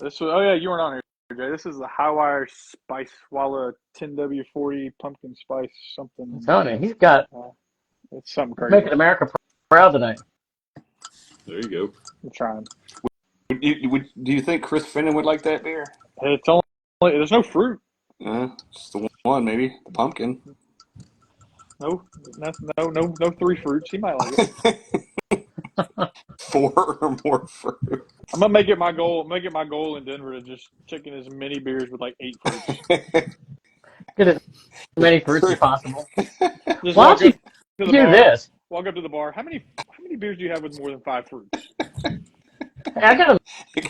You weren't on here, Jay. This is the Highwire Spice Walla 10W40 pumpkin spice something. I'm telling you, he's got It's something crazy. making America proud tonight. There you go. I'm trying. Do you think Chris Finnan would like that beer? It's only there's no fruit. Just the one, maybe the pumpkin. No 3 fruits. He might like it. 4 or more fruit. I'm gonna make it my goal. In Denver to just check in as many beers with like 8 fruits. Get as many fruits as possible. Just Why walk don't you up to the do bar. this? Walk up to the bar. How many beers do you have with more than 5 fruits? Hey, I got an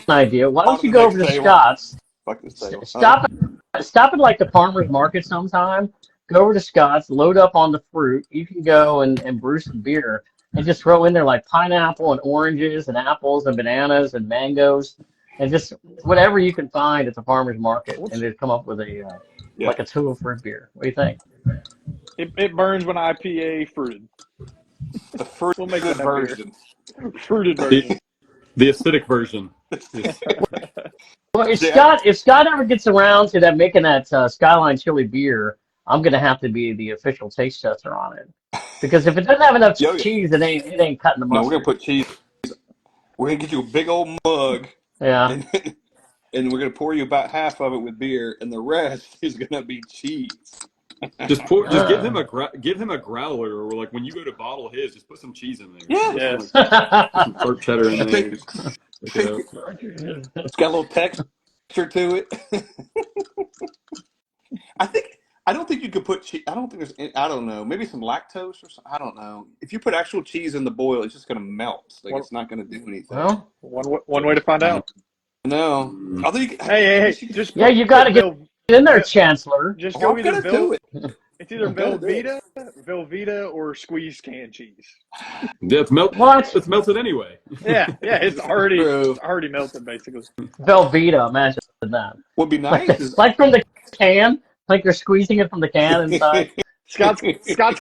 idea. Why don't you go over to Table. Scott's? Fuck this table. Stop at like the farmer's market sometime. Go over to Scott's, load up on the fruit. You can go and brew some beer and just throw in there like pineapple and oranges and apples and bananas and mangoes and just whatever you can find at the farmer's market, and just come up with like a 2 fruit beer. What do you think? It burns when IPA fruited. The fruit We'll make that version. Fruited version. The acidic version. Well, if Scott ever gets around to making that Skyline Chili beer, I'm gonna have to be the official taste tester on it. Because if it doesn't have enough Yo, cheese, it ain't cutting the no, we're gonna mustard. put cheese. We're gonna get you a big old mug, Yeah. and and we're gonna pour you about half of it with beer, and the rest is gonna be cheese. Just give him a growler, or like when you go to bottle his, just put some cheese in there. Yeah. Put Yes. some sharp cheddar in I there. think Just pick it up. it's got a little texture to it. I don't think you could put cheese. I don't think there's. I don't know. Maybe some lactose or something. I don't know. If you put actual cheese in the boil, it's just gonna melt. Like Well- it's not gonna do anything. Well, One way to find out. No. Mm. Although you, Hey, just yeah, you got to get in there, Chancellor. Just Oh, go I'm either gonna do Vel. it. It's either I'm gonna do it. Velveeta, or squeezed canned cheese. Yeah, What? it's melted anyway. Yeah, it's True. already melted basically. Velveeta, imagine that. What'd be nice is Like from the can, like you're squeezing it from the can inside. Scott's